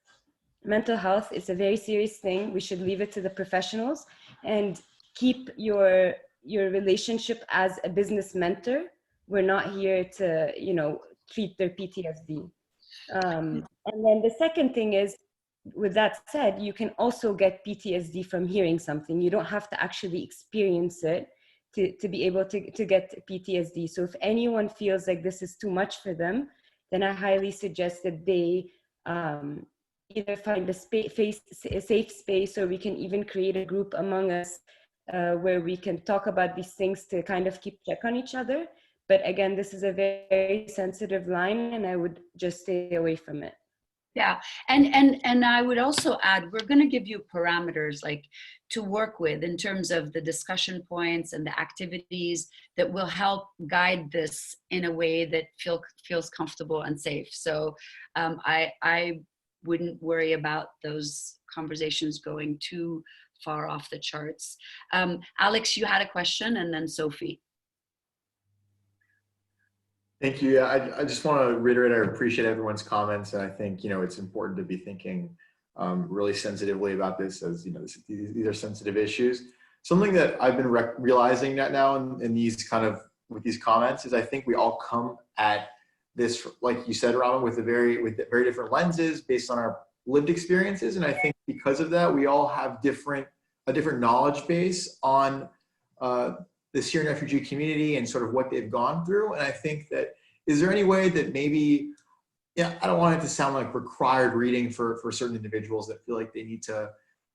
mental health is a very serious thing. We should leave it to the professionals and keep your relationship as a business mentor. We're not here to, you know, treat their PTSD. And then the second thing is, with that said, you can also get PTSD from hearing something. You don't have to actually experience it to be able to get PTSD. So if anyone feels like this is too much for them, then I highly suggest that they either find a safe space, or we can even create a group among us where we can talk about these things to kind of keep check on each other. But again, this is a very sensitive line, and I would just stay away from it. Yeah, and I would also add, we're going to give you parameters like to work with in terms of the discussion points and the activities that will help guide this in a way that feels comfortable and safe. So I wouldn't worry about those conversations going too far off the charts. Alex, you had a question, and then Sophie. Thank you. Yeah, I just want to reiterate, I appreciate everyone's comments. And I think, you know, it's important to be thinking really sensitively about this, as, you know, these are sensitive issues. Something that I've been realizing that now in these kind of, with these comments, is I think we all come at this, like you said, Robin, with very different lenses based on our lived experiences. And I think because of that, we all have a different knowledge base on the Syrian refugee community and sort of what they've gone through. And I think that, is there any way that maybe, yeah, I don't want it to sound like required reading for certain individuals that feel like they need to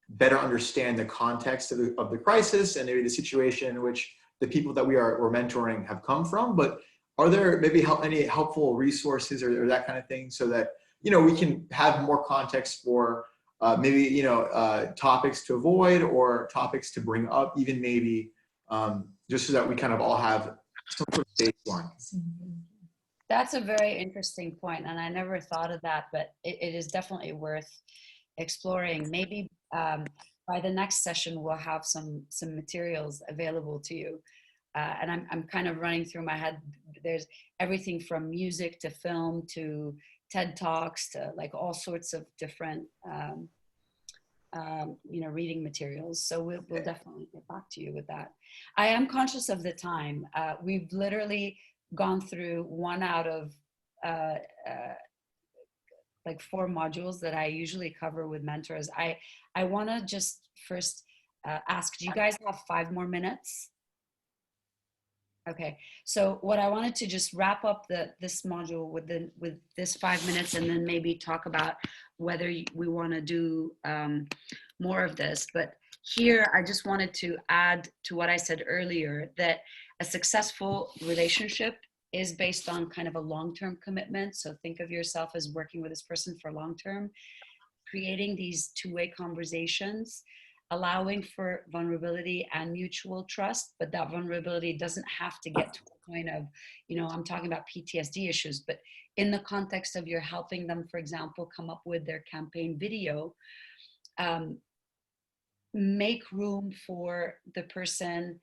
better understand the context of the crisis and maybe the situation in which the people that we're mentoring have come from, but are there maybe any helpful resources or that kind of thing, so that, you know, we can have more context for maybe, you know, topics to avoid or topics to bring up, even maybe just so that we kind of all have some sort of baseline. That's a very interesting point, and I never thought of that, but it is definitely worth exploring. Maybe by the next session, we'll have some materials available to you. And I'm kind of running through my head. There's everything from music to film to TED Talks to like all sorts of different you know, reading materials. So we'll definitely get back to you with that. I am conscious of the time. We've literally gone through one out of like 4 modules that I usually cover with mentors. I want to just first ask, do you guys have 5 more minutes? Okay, so what I wanted to just wrap up this module with this 5 minutes, and then maybe talk about whether we want to do more of this. But here, I just wanted to add to what I said earlier, that a successful relationship is based on kind of a long-term commitment. So think of yourself as working with this person for long-term, creating these two-way conversations, allowing for vulnerability and mutual trust, but that vulnerability doesn't have to get to a point of, you know, I'm talking about PTSD issues, but in the context of you're helping them, for example, come up with their campaign video, make room for the person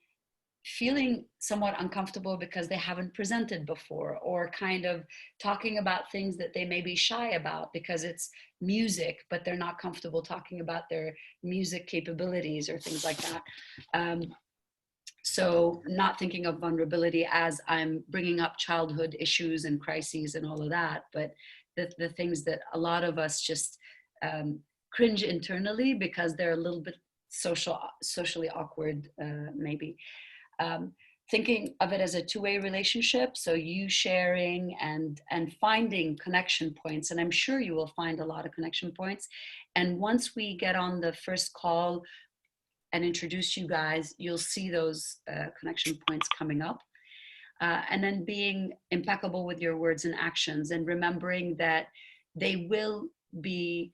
feeling somewhat uncomfortable because they haven't presented before, or kind of talking about things that they may be shy about because it's music, but they're not comfortable talking about their music capabilities or things like that. So not thinking of vulnerability as I'm bringing up childhood issues and crises and all of that, but the things that a lot of us just cringe internally because they're a little bit socially awkward, maybe. Thinking of it as a two-way relationship, so you sharing and finding connection points, and I'm sure you will find a lot of connection points. And once we get on the first call and introduce you guys, you'll see those connection points coming up. And then being impeccable with your words and actions, and remembering that they will be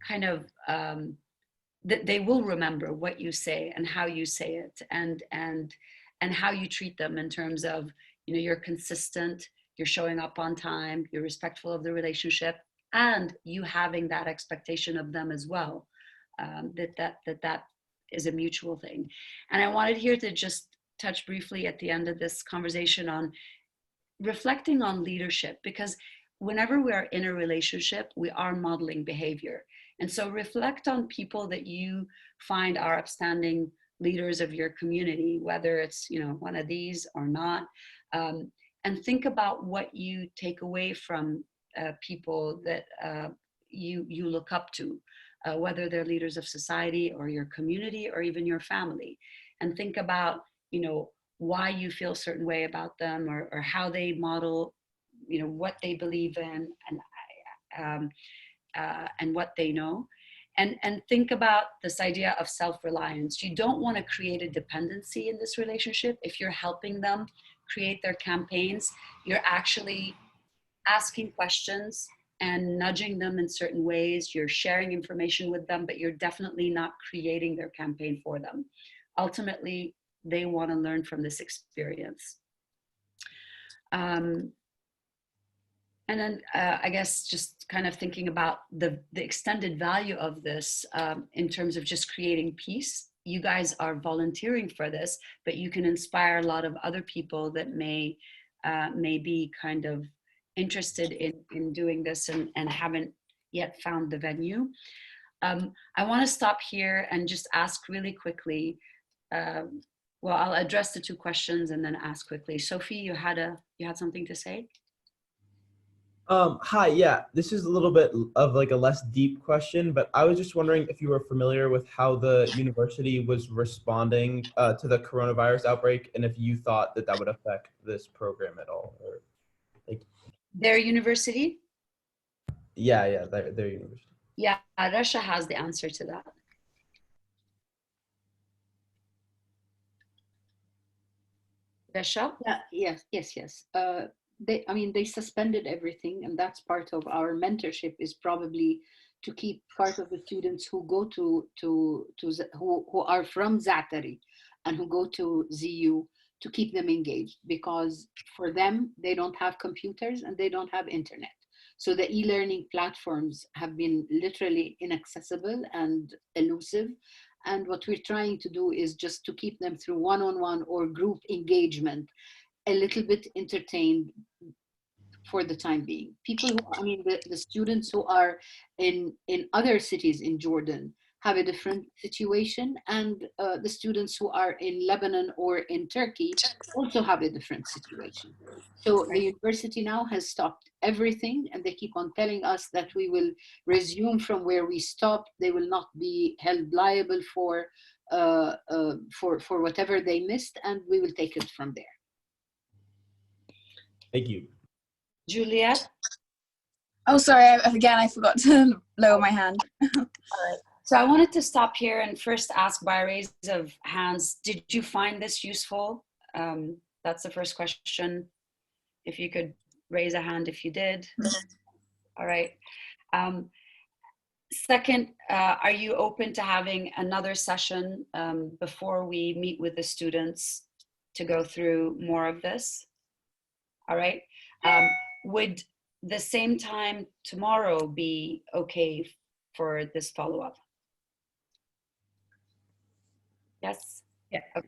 kind of that they will remember what you say and how you say it, and how you treat them in terms of, you know, you're consistent, you're showing up on time, you're respectful of the relationship, and you having that expectation of them as well. That is a mutual thing. And I wanted here to just touch briefly at the end of this conversation on reflecting on leadership, because whenever we are in a relationship, we are modeling behavior. And so reflect on people that you find are upstanding leaders of your community, whether it's, you know, one of these or not, and think about what you take away from people that you look up to, whether they're leaders of society or your community or even your family, and think about, you know, why you feel a certain way about them, or how they model, you know, what they believe in, and what they know. And think about this idea of self-reliance. You don't want to create a dependency in this relationship. If you're helping them create their campaigns, you're actually asking questions and nudging them in certain ways. You're sharing information with them, but you're definitely not creating their campaign for them. Ultimately, they want to learn from this experience. And then I guess just kind of thinking about the extended value of this in terms of just creating peace. You guys are volunteering for this, but you can inspire a lot of other people that may be kind of interested in doing this and haven't yet found the venue. I want to stop here and just ask really quickly. Well, I'll address the two questions and then ask quickly. Sophie, you had something to say? Hi, yeah, this is a little bit of like a less deep question, but I was just wondering if you were familiar with how the university was responding to the coronavirus outbreak, and if you thought that would affect this program at all, or like their university? Yeah, their university. Yeah, Russia has the answer to that. Russia? Yeah, yes. They suspended everything, and that's part of our mentorship, is probably to keep part of the students who go who are from Zatari and who go to ZU, to keep them engaged, because for them, they don't have computers and they don't have internet. So the e-learning platforms have been literally inaccessible and elusive. And what we're trying to do is just to keep them through one-on-one or group engagement, a little bit entertained for the time being. People who, the students who are in other cities in Jordan have a different situation, and the students who are in Lebanon or in Turkey also have a different situation. So the university now has stopped everything, and they keep on telling us that we will resume from where we stopped. They will not be held liable for whatever they missed, and we will take it from there. Thank you. Juliet? Oh, sorry, again, I forgot to lower my hand. All right. So I wanted to stop here and first ask by raise of hands, did you find this useful? That's the first question. If you could raise a hand if you did. All right. Second, are you open to having another session before we meet with the students to go through more of this? All right. Would the same time tomorrow be okay for this follow-up? Yes? Yeah. Okay.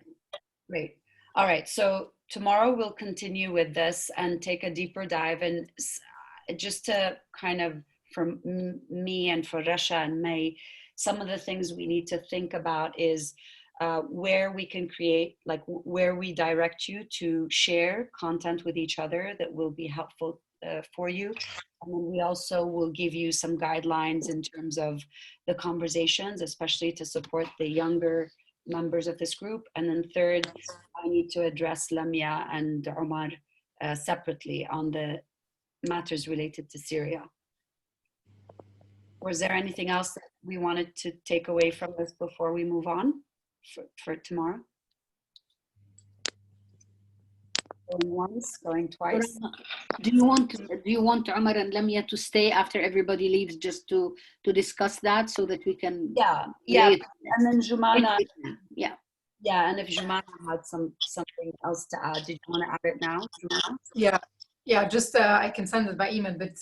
Great. All right. So tomorrow we'll continue with this and take a deeper dive. And just to kind of, from me and for Rasha and May, some of the things we need to think about is where we can create, like where we direct you to share content with each other that will be helpful for you. And then we also will give you some guidelines in terms of the conversations, especially to support the younger members of this group. And then third, I need to address Lamia and Omar separately on the matters related to Syria. Was there anything else that we wanted to take away from this before we move on for tomorrow? Going once, going twice. Do you want Omar and Lamia to stay after everybody leaves just to discuss that so that we can? Yeah. And then Jumana. Yeah, and if Jumana had something else to add, did you want to add it now, Jumana? Yeah. Just I can send it by email, but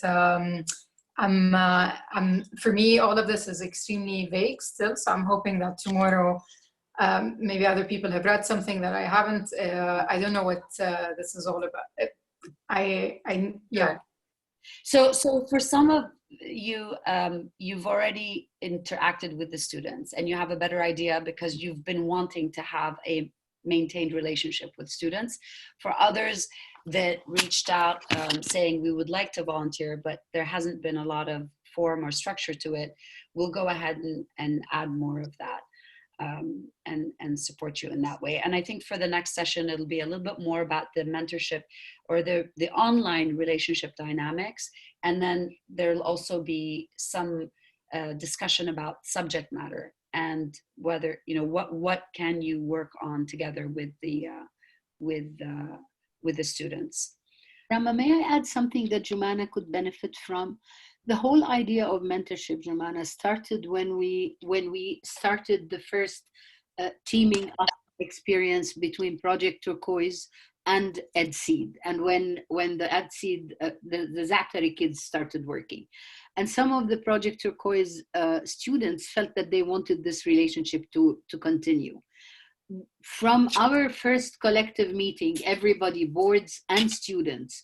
for me, all of this is extremely vague still. So I'm hoping that tomorrow, maybe other people have read something that I haven't. I don't know what this is all about. Yeah. So for some of you, you've already interacted with the students and you have a better idea because you've been wanting to have a maintained relationship with students. For others that reached out saying we would like to volunteer, but there hasn't been a lot of form or structure to it, we'll go ahead and add more of that. And support you in that way. And I think for the next session, it'll be a little bit more about the mentorship or the online relationship dynamics. And then there'll also be some discussion about subject matter and whether, what can you work on together with the students. Rama, may I add something that Jumana could benefit from? The whole idea of mentorship, Jumana, started when we started the first teaming up experience between Project Turquoise and EdSeed, and when the EdSeed, the Zachary kids started working. And some of the Project Turquoise students felt that they wanted this relationship to continue. From our first collective meeting, everybody, boards and students,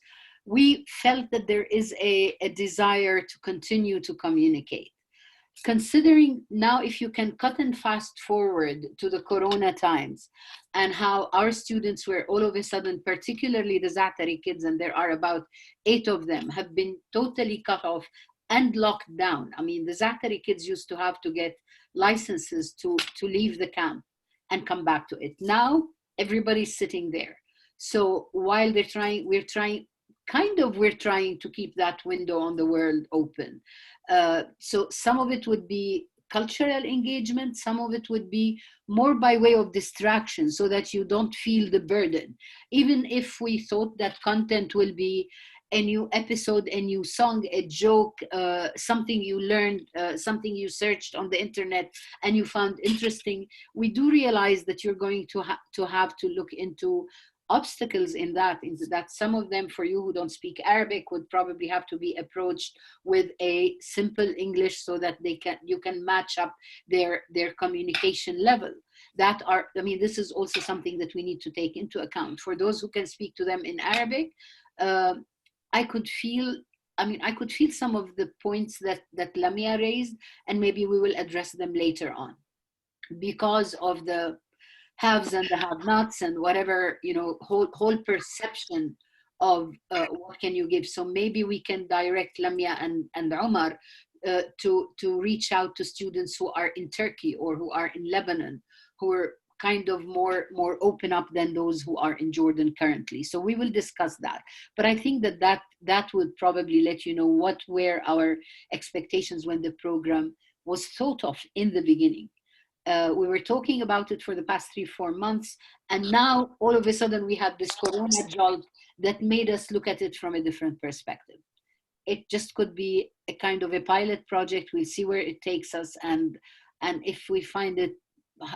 we felt that there is a desire to continue to communicate. Considering now, if you can cut and fast forward to the Corona times and how our students were all of a sudden, particularly the Za'atari kids, and there are about 8 of them, have been totally cut off and locked down. I mean, the Za'atari kids used to have to get licenses to leave the camp and come back to it. Now, everybody's sitting there. So while we're trying to keep that window on the world open. So some of it would be cultural engagement, some of it would be more by way of distraction so that you don't feel the burden. Even if we thought that content will be a new episode, a new song, a joke, something you learned, something you searched on the internet and you found interesting, we do realize that you're going to have to look into obstacles in that some of them, for you who don't speak Arabic, would probably have to be approached with a simple English so that you can match up their communication level. This is also something that we need to take into account. For those who can speak to them in Arabic, I could feel some of the points that Lamia raised, and maybe we will address them later on, because of the haves and the have-nots and whatever, whole perception of what can you give. So maybe we can direct Lamia and Omar to reach out to students who are in Turkey or who are in Lebanon, who are kind of more open up than those who are in Jordan currently. So we will discuss that. But I think that would probably let you know what were our expectations when the program was thought of in the beginning. We were talking about it for the past 3-4 months, and now all of a sudden we have this Corona jolt that made us look at it from a different perspective. It just could be a kind of a pilot project. We'll see where it takes us, and if we find it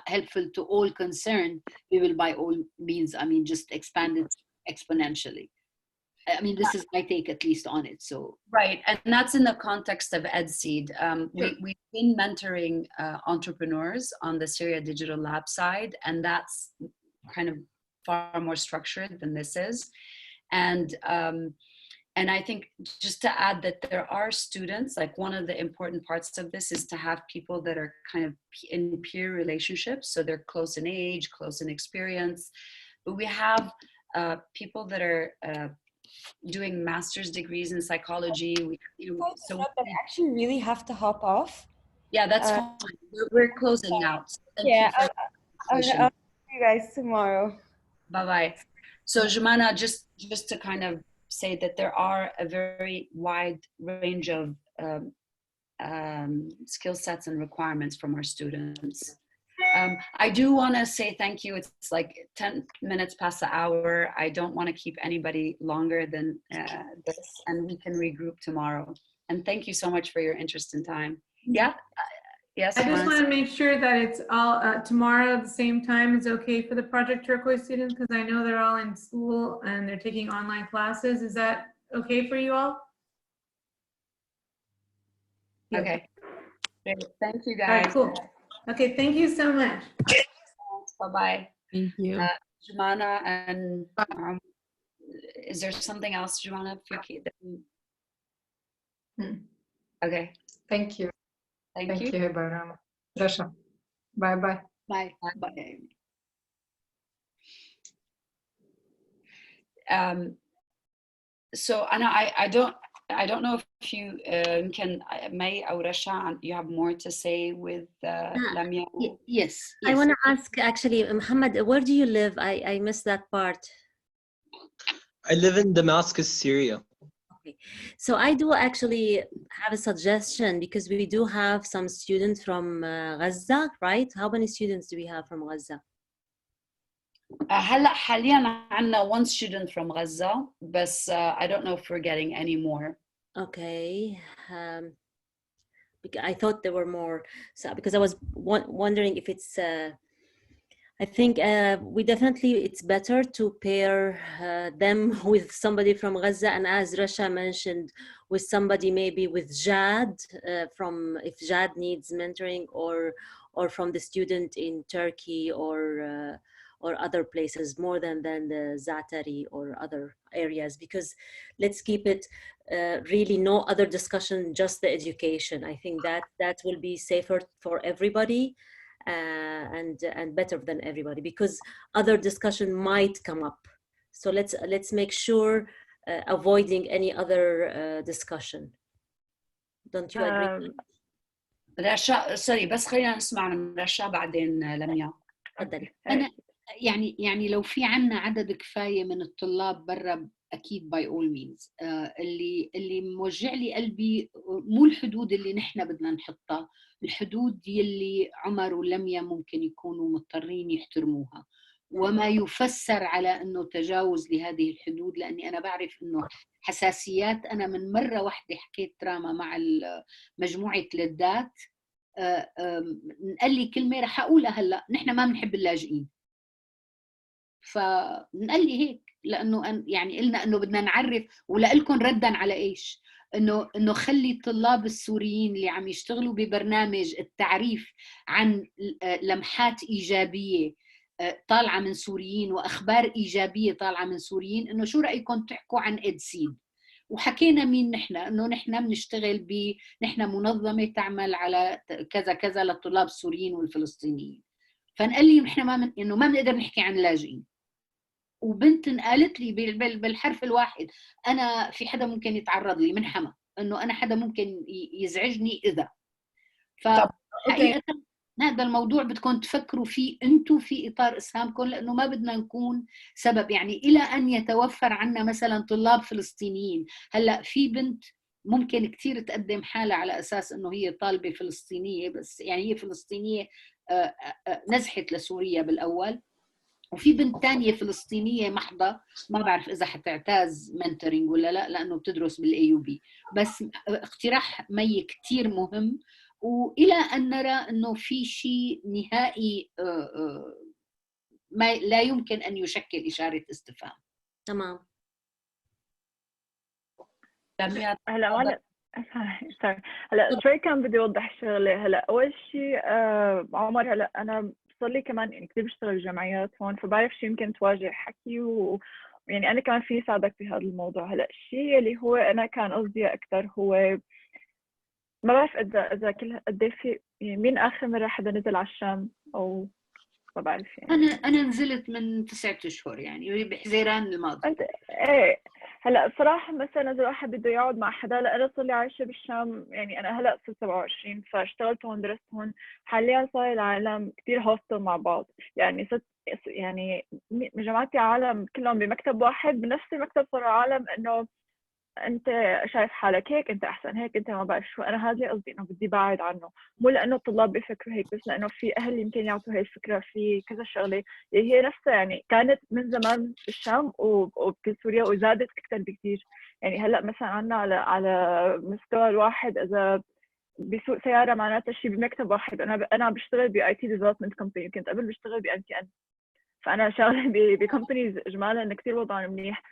helpful to all concerned, we will by all means, just expand it exponentially. This is my take at least on it. So right, and that's in the context of EdSeed. We've been mentoring entrepreneurs on the Syria Digital Lab side, and that's kind of far more structured than this is. And I think just to add that there are students, like one of the important parts of this is to have people that are kind of in peer relationships. So they're close in age, close in experience. But we have people that are doing master's degrees in psychology. So I actually really have to hop off. Yeah, that's fine. We're closing out. So thank yeah, you for I'll see you guys tomorrow. Bye-bye. So Jumana, just to kind of say that there are a very wide range of skill sets and requirements from our students. I do want to say thank you. It's like 10 minutes past the hour. I don't want to keep anybody longer than this, and we can regroup tomorrow. And thank you so much for your interest and time. Yeah. Yes. I just want to make sure that it's all tomorrow at the same time is okay for the Project Turquoise students, because I know they're all in school and they're taking online classes. Is that okay for you all? Okay. Thank you, guys. All right, cool. Okay, thank you so much. Bye-bye. Thank you. Jumana, and is there something else, Jumana? Okay. Thank you. Thank you. Barama. Rasha. Bye-bye. Bye. Bye. So Anna, I don't know if you can, May or Rasha, you have more to say with Lamia? Yes. I want to ask actually, Muhammad, where do you live? I missed that part. I live in Damascus, Syria. Okay. So I do actually have a suggestion, because we do have some students from Gaza, right? How many students do we have from Gaza? هلا حاليا عندنا one student from Gaza, but I don't know if we're getting any more. Okay. I thought there were more, so because I was wondering if it's I think we definitely, it's better to pair them with somebody from Gaza, and as Rasha mentioned, with somebody maybe with Jad, from if Jad needs mentoring, or from the student in Turkey or other places, more than the Zatari or other areas, because let's keep it really no other discussion, just the education. I think that will be safer for everybody. And better than everybody, because other discussion might come up. So let's make sure avoiding any other discussion. Don't you agree? رشا سوري، بس خلينا نسمع من رشا بعدين لميا. تفضلي. أنا يعني لو في عنا عدد كفاية من الطلاب برا أكيد by all means. اللي موجع لي قلبي مو الحدود اللي نحن بدنا نحطها، الحدود يلي عمر ولميا ممكن يكونوا مضطرين يحترموها، وما يفسر على أنه تجاوز لهذه الحدود، لأني أنا بعرف أنه حساسيات. أنا من مرة واحدة حكيت دراما مع مجموعة لدات، قال لي كلمة رح أقولها هلأ، نحن ما بنحب اللاجئين. فنقال لي هيك، لانه يعني قلنا انه بدنا نعرف، ولكم ردا على ايش؟ انه خلي الطلاب السوريين اللي عم يشتغلوا ببرنامج التعريف عن لمحات ايجابيه طالعه من سوريين واخبار ايجابيه طالعه من سوريين، انه شو رايكم تحكوا عن ادسيد؟ وحكينا مين نحن، انه نحن بنشتغل نحن منظمه تعمل على كذا كذا للطلاب السوريين والفلسطينيين. فنقال لي نحن انه ما بنقدر نحكي عن لاجئين. وبنت قالت لي بالحرف الواحد، انا في حدا ممكن يتعرض لي من حما، انه انا حدا ممكن يزعجني اذا. فحقيقه هذا الموضوع بدكم تفكروا فيه انتم في اطار اسهامكم، لانه ما بدنا نكون سبب، يعني الى ان يتوفر عنا مثلا طلاب فلسطينيين. هلا في بنت ممكن كثير تقدم حالها على اساس انه هي طالبه فلسطينيه، بس يعني هي فلسطينيه نزحت لسوريا بالاول، وفي بنت تانية فلسطينية محضة ما بعرف إذا حتعتاز منتورينج ولا لا، لأنه بتدرس بالأي بي. بس اقتراح مي كتير مهم، وإلى أن نرى أنه في شيء نهائي ما لا يمكن أن يشكل إشارة استفهام. تمام. هلا هلا شوي كان بدي اوضح شغله. هلا اول شيء عمر، هلا انا صار لي كمان يعني كثير بشتغل بجمعيات هون، فبعرف شو يمكن تواجه حكي يعني أنا كمان فيني ساعدك بهذا الموضوع. هلا الشيء اللي هو أنا كان قصدي أكثر هو ما بعرف إذا قد إيه في يعني مين آخر مرة حدا نزل على الشام أو ما بعرف يعني. أنا نزلت من 9 أشهر يعني بحزيران الماضي. أنت إيه. هلا صراحة مثلا إذا الواحد بده يقعد مع حدا، لا أنا صار لي عايشة بالشام يعني أنا هلا صرت 27 فاشتغلت هون درست هون. حاليا صار العالم كثير هوستل مع بعض، يعني صرت يعني جماعتي عالم كلهم بمكتب واحد بنفس المكتب، صاروا عالم إنه انت شايف حالك هيك، انت احسن هيك، انت ما بعرف شو. انا هذا اللي قصدي انه بدي بعد عنه، مو لانه الطلاب بيفكروا هيك، بس لانه في اهل يمكن يعطوا هاي الفكره في كذا شغله اللي هي نفسها يعني كانت من زمان بالشام وبكل سوريا وزادت اكثر بكثير. يعني هلا مثلا عندنا على مستوى الواحد اذا بسوق سياره معناتها شيء بمكتب واحد. انا بشتغل باي تي ديفلوبمنت كومباني، كنت قبل بشتغل بان تي ان، فانا شغله بكومبانيز اجمالا ان كثير وضعهم منيح.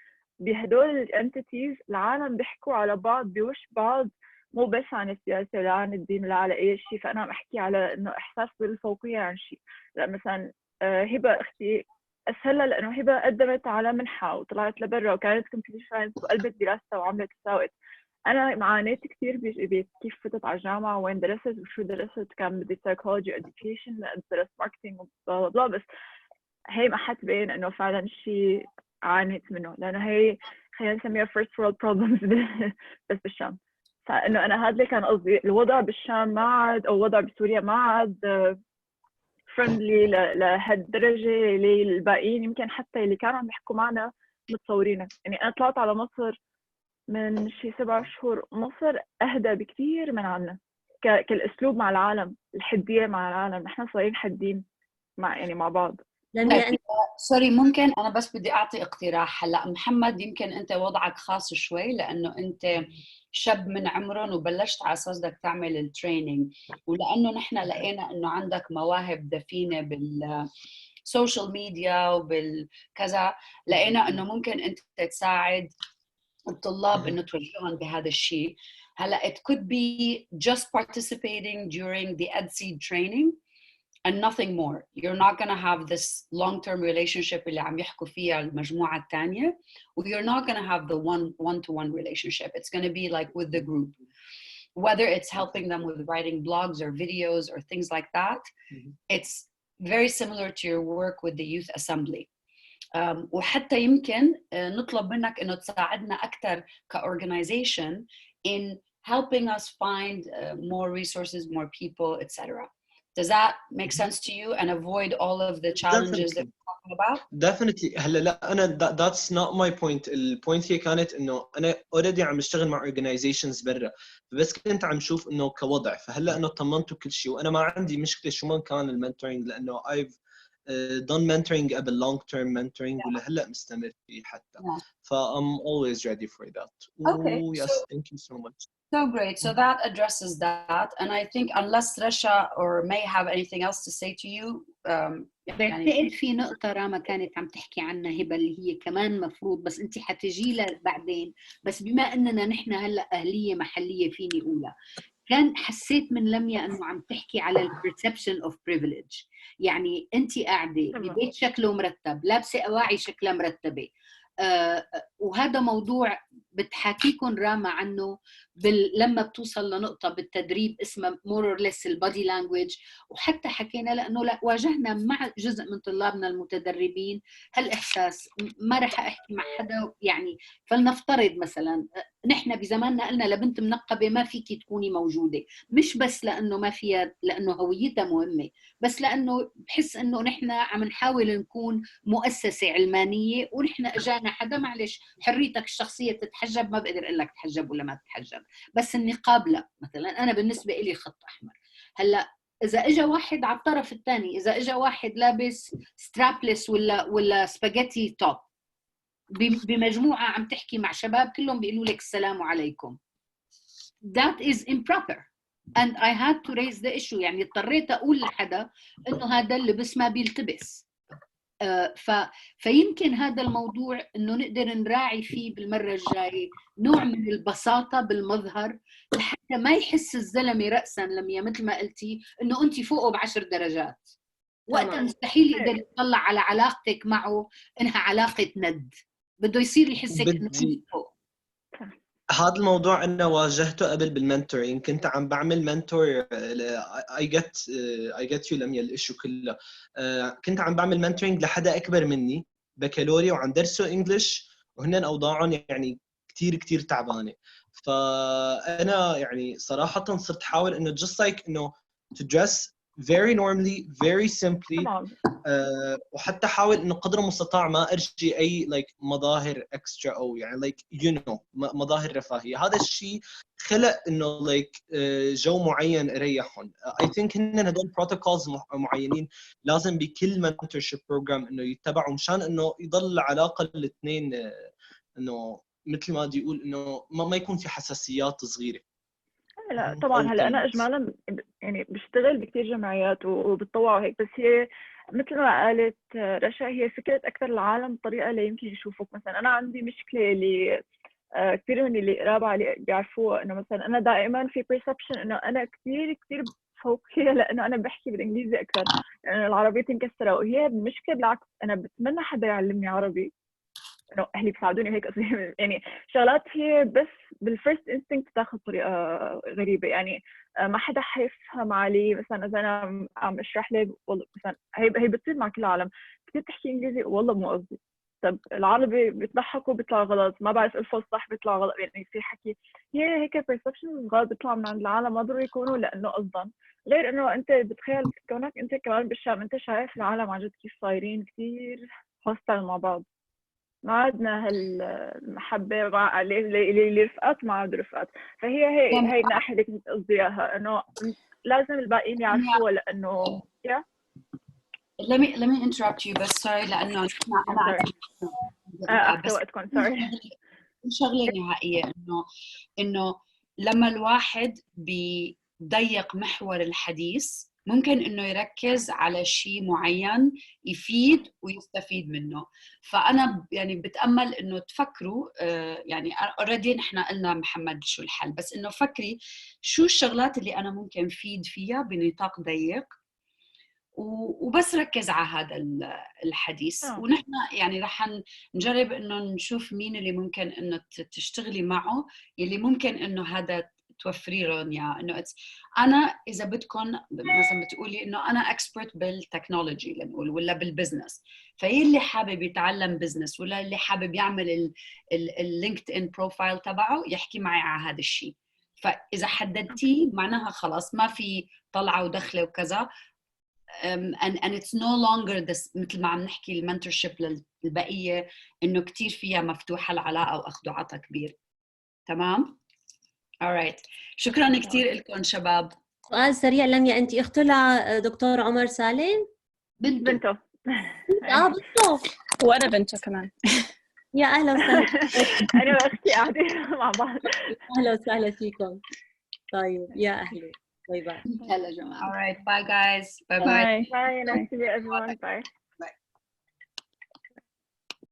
بهدول الانتيتيز العالم بيحكوا على بعض بوش بعض، مو بس عن السياسه ولا عن الدين ولا على اي شيء. فانا عم احكي على انه احساس بالفوقيه عن شيء. لا مثلا هبه اختي اسهلها لانه هبه قدمت على منحه وطلعت لبرا وكانت كمبيوتر ساينس وقلبت دراستها وعملت ساوت. انا عانيت كثير كيف فتت على الجامعه وين درست وشو درست. كان بدي سايكولوجي اديوكيشن، درست ماركتينج وبلا بلا، بس هي ما حتبين انه فعلا شيء عانيت منه، لانه هي خلينا نسميها first world problems بس بالشام. فانه انا هذا اللي كان قصدي، الوضع بالشام ما عاد او الوضع بسوريا ما عاد فريندلي لهالدرجه اللي الباقيين يمكن حتى اللي كانوا عم يحكوا معنا متصورينه. يعني انا طلعت على مصر من شي 7 شهور، مصر اهدى بكثير من عنا كالاسلوب مع العالم، الحديه مع العالم. احنا صايرين حدين مع بعض. سوري، ممكن انا بس بدي اعطي اقتراح. هلا محمد يمكن انت وضعك خاص شوي لانه انت شاب من عمرهم وبلشت على اساس بدك تعمل التريننج، ولانه نحن لقينا انه عندك مواهب دفينه بالسوشيال ميديا وبالكذا، لقينا انه ممكن انت تساعد الطلاب انه توجههم بهذا الشيء. هلا it could be just participating during the EdSeed training and nothing more. You're not going to have this long-term relationship اللي عم يحكوا فيها المجموعة الثانية, you're not going to have the one-to-one relationship. It's going to be like with the group, whether it's helping them with writing blogs or videos or things like that. It's very similar to your work with the youth assembly. وحتى يمكن نطلب منك انه تساعدنا اكثر كorganization in helping us find more resources, more people, etc. Does that make sense to you and avoid all of the challenges that we're talking about? Definitely. هلا لا أنا that's not my point. البوينت هي كانت إنه أنا already عم بشتغل مع organizations برا، بس كنت عم شوف إنه كوضع. فهلا إنه طمنته كل شيء وأنا ما عندي مشكلة شو ما كان المنتورينج، لأنه I've done mentoring قبل long term mentoring ولهلا مستمر فيه حتى. ف I'm always ready for that. Okay. Ooh, yes, thank you so much. So great. So that addresses that. And I think unless Resha or May have anything else to say to you. بعتقد في نقطة راما كانت عم تحكي عنها هبة اللي هي كمان مفروض، بس انت حتجي لها بعدين. بس بما اننا نحن هلا اهلية محلية فيني اقولها. كان حسيت من لميا انه عم تحكي على البرسبشن اوف بريفليج. يعني انت قاعدة ببيت شكله مرتب، لابسة اواعي شكلها مرتبة، وهذا موضوع بتحاكيكم راما عنه لما بتوصل لنقطة بالتدريب اسمها more or less البادي لانجويج. وحتى حكينا لأنه لا واجهنا مع جزء من طلابنا المتدربين هالإحساس. ما رح أحكي مع حدا يعني، فلنفترض مثلا نحن بزماننا قلنا لبنت منقبة ما فيكي تكوني موجودة، مش بس لأنه ما فيها لأنه هويتها مهمة، بس لأنه بحس أنه نحن عم نحاول نكون مؤسسة علمانية ونحن اجانا حدا معلش حريتك الشخصيه تتحجب، ما بقدر اقول لك تحجب ولا ما تتحجب، بس النقاب لا. مثلا انا بالنسبه لي خط احمر. هلا اذا اجى واحد على الطرف الثاني، اذا اجى واحد لابس سترابلس ولا سباجيتي توب بمجموعه عم تحكي مع شباب كلهم بيقولوا لك السلام عليكم، that is improper and I had to raise the issue. يعني اضطريت اقول لحدا انه هذا اللبس ما بيلتبس. فيمكن هذا الموضوع انه نقدر نراعي فيه بالمره الجايه نوع من البساطه بالمظهر، لحتى ما يحس الزلمه راسا لما مثل ما قلتي انه انت فوقه ب10 درجات. وقتها مستحيل يقدر يطلع على علاقتك معه انها علاقه ند، بده يصير يحسك انه بدي فوق. هذا الموضوع انا واجهته قبل بالمنتورينج، كنت عم بعمل منتور اي جت يو لميا الايشو كله. كنت عم بعمل منتورينج لحدا اكبر مني بكالوريا وعم درسوا انجلش، وهن اوضاعهم يعني كثير كثير تعبانه. فانا يعني صراحه صرت حاول انه just like انه to dress very normally very simply. وحتى حاول انه قدر المستطاع ما ارجي اي مظاهر اكسترا او يعني مظاهر رفاهيه. هذا الشيء خلق انه جو معين يريحهم. اي ثينك هن هدول بروتوكولز معينين لازم بكل منتورشيب بروجرام انه يتبعوا مشان انه يضل العلاقه الاثنين انه مثل ما بدي اقول انه ما يكون في حساسيات صغيره. لا طبعا هلا انا اجمالا يعني بشتغل بكثير جمعيات وبتطوع وهيك، بس هي مثل ما قالت رشا هي فكره اكثر العالم الطريقه اللي يمكن يشوفوك. مثلا انا عندي مشكله اللي كثير من اللي قراب علي بيعرفوها، انه مثلا انا دائما في perception انه انا كثير كثير فوقيه لانه انا بحكي بالانجليزي اكثر، لانه العربيه تنكسر. وهي المشكله بالعكس، انا بتمنى حدا يعلمني عربي، انه اهلي بيساعدوني هيك يعني شغلات هي بس بالفيرست انستنكت بتاخذ طريقه غريبه. يعني ما حدا حيفهم علي. مثلا اذا انا عم اشرح لك والله مثلا هي بتصير مع كل العالم، كثير تحكي انجليزي والله مو قصدي. طب العربي بيضحكوا بيطلع غلط، ما بعرف الفاظ صح بيطلع غلط، يعني في حكي هي هيك perception غلط بيطلع من عند العالم، ما ضروري يكونوا لانه قصدا. غير انه انت بتخيل كونك انت كمان بالشام، انت شايف العالم عن جد كيف صايرين كثير هوستل مع بعض. ما عندنا هالمحبة مع اللي رفقات ما عاد رفقات. فهي هي الناحية اللي كنت قصدي اياها، انه لازم الباقيين يعرفوها لانه let me interrupt you بس sorry لانه انا اخذ وقتكم sorry. شغله نهائيه انه لما الواحد بيضيق محور الحديث ممكن انه يركز على شيء معين يفيد ويستفيد منه. فانا يعني بتامل انه تفكروا يعني اوريدي نحن قلنا محمد شو الحل، بس انه فكري شو الشغلات اللي انا ممكن فيد فيها بنطاق ضيق وبس ركز على هذا الحديث. ونحن يعني رح نجرب انه نشوف مين اللي ممكن انه تشتغلي معه، يلي ممكن انه هذا توفري لهم يعني انه انا اذا بدكم مثلا بتقولي انه انا اكسبرت بالتكنولوجي لنقول ولا بالبزنس، فيلي حابب يتعلم بزنس ولا اللي حابب يعمل اللينكد ان بروفايل تبعه يحكي معي على هذا الشيء. فاذا حددتيه معناها خلاص ما في طلعه ودخله وكذا. and it's no longer this مثل ما عم نحكي المنتورشيب للبقيه انه كثير فيها مفتوحه العلاقه واخذ وعطاء كبير. تمام؟ alright. شكرا كثير لكم شباب. سؤال سريع، لميا انت اخته لدكتور عمر سالم؟ بنته. بنته وانا بنته كمان. يا اهلا وسهلا. انا واختي قاعدين مع بعض. اهلا وسهلا فيكم. طيب يا اهلا. باي باي. هلا جماعه. alright bye guys. bye bye. Bye. Nice to meet everyone. Bye.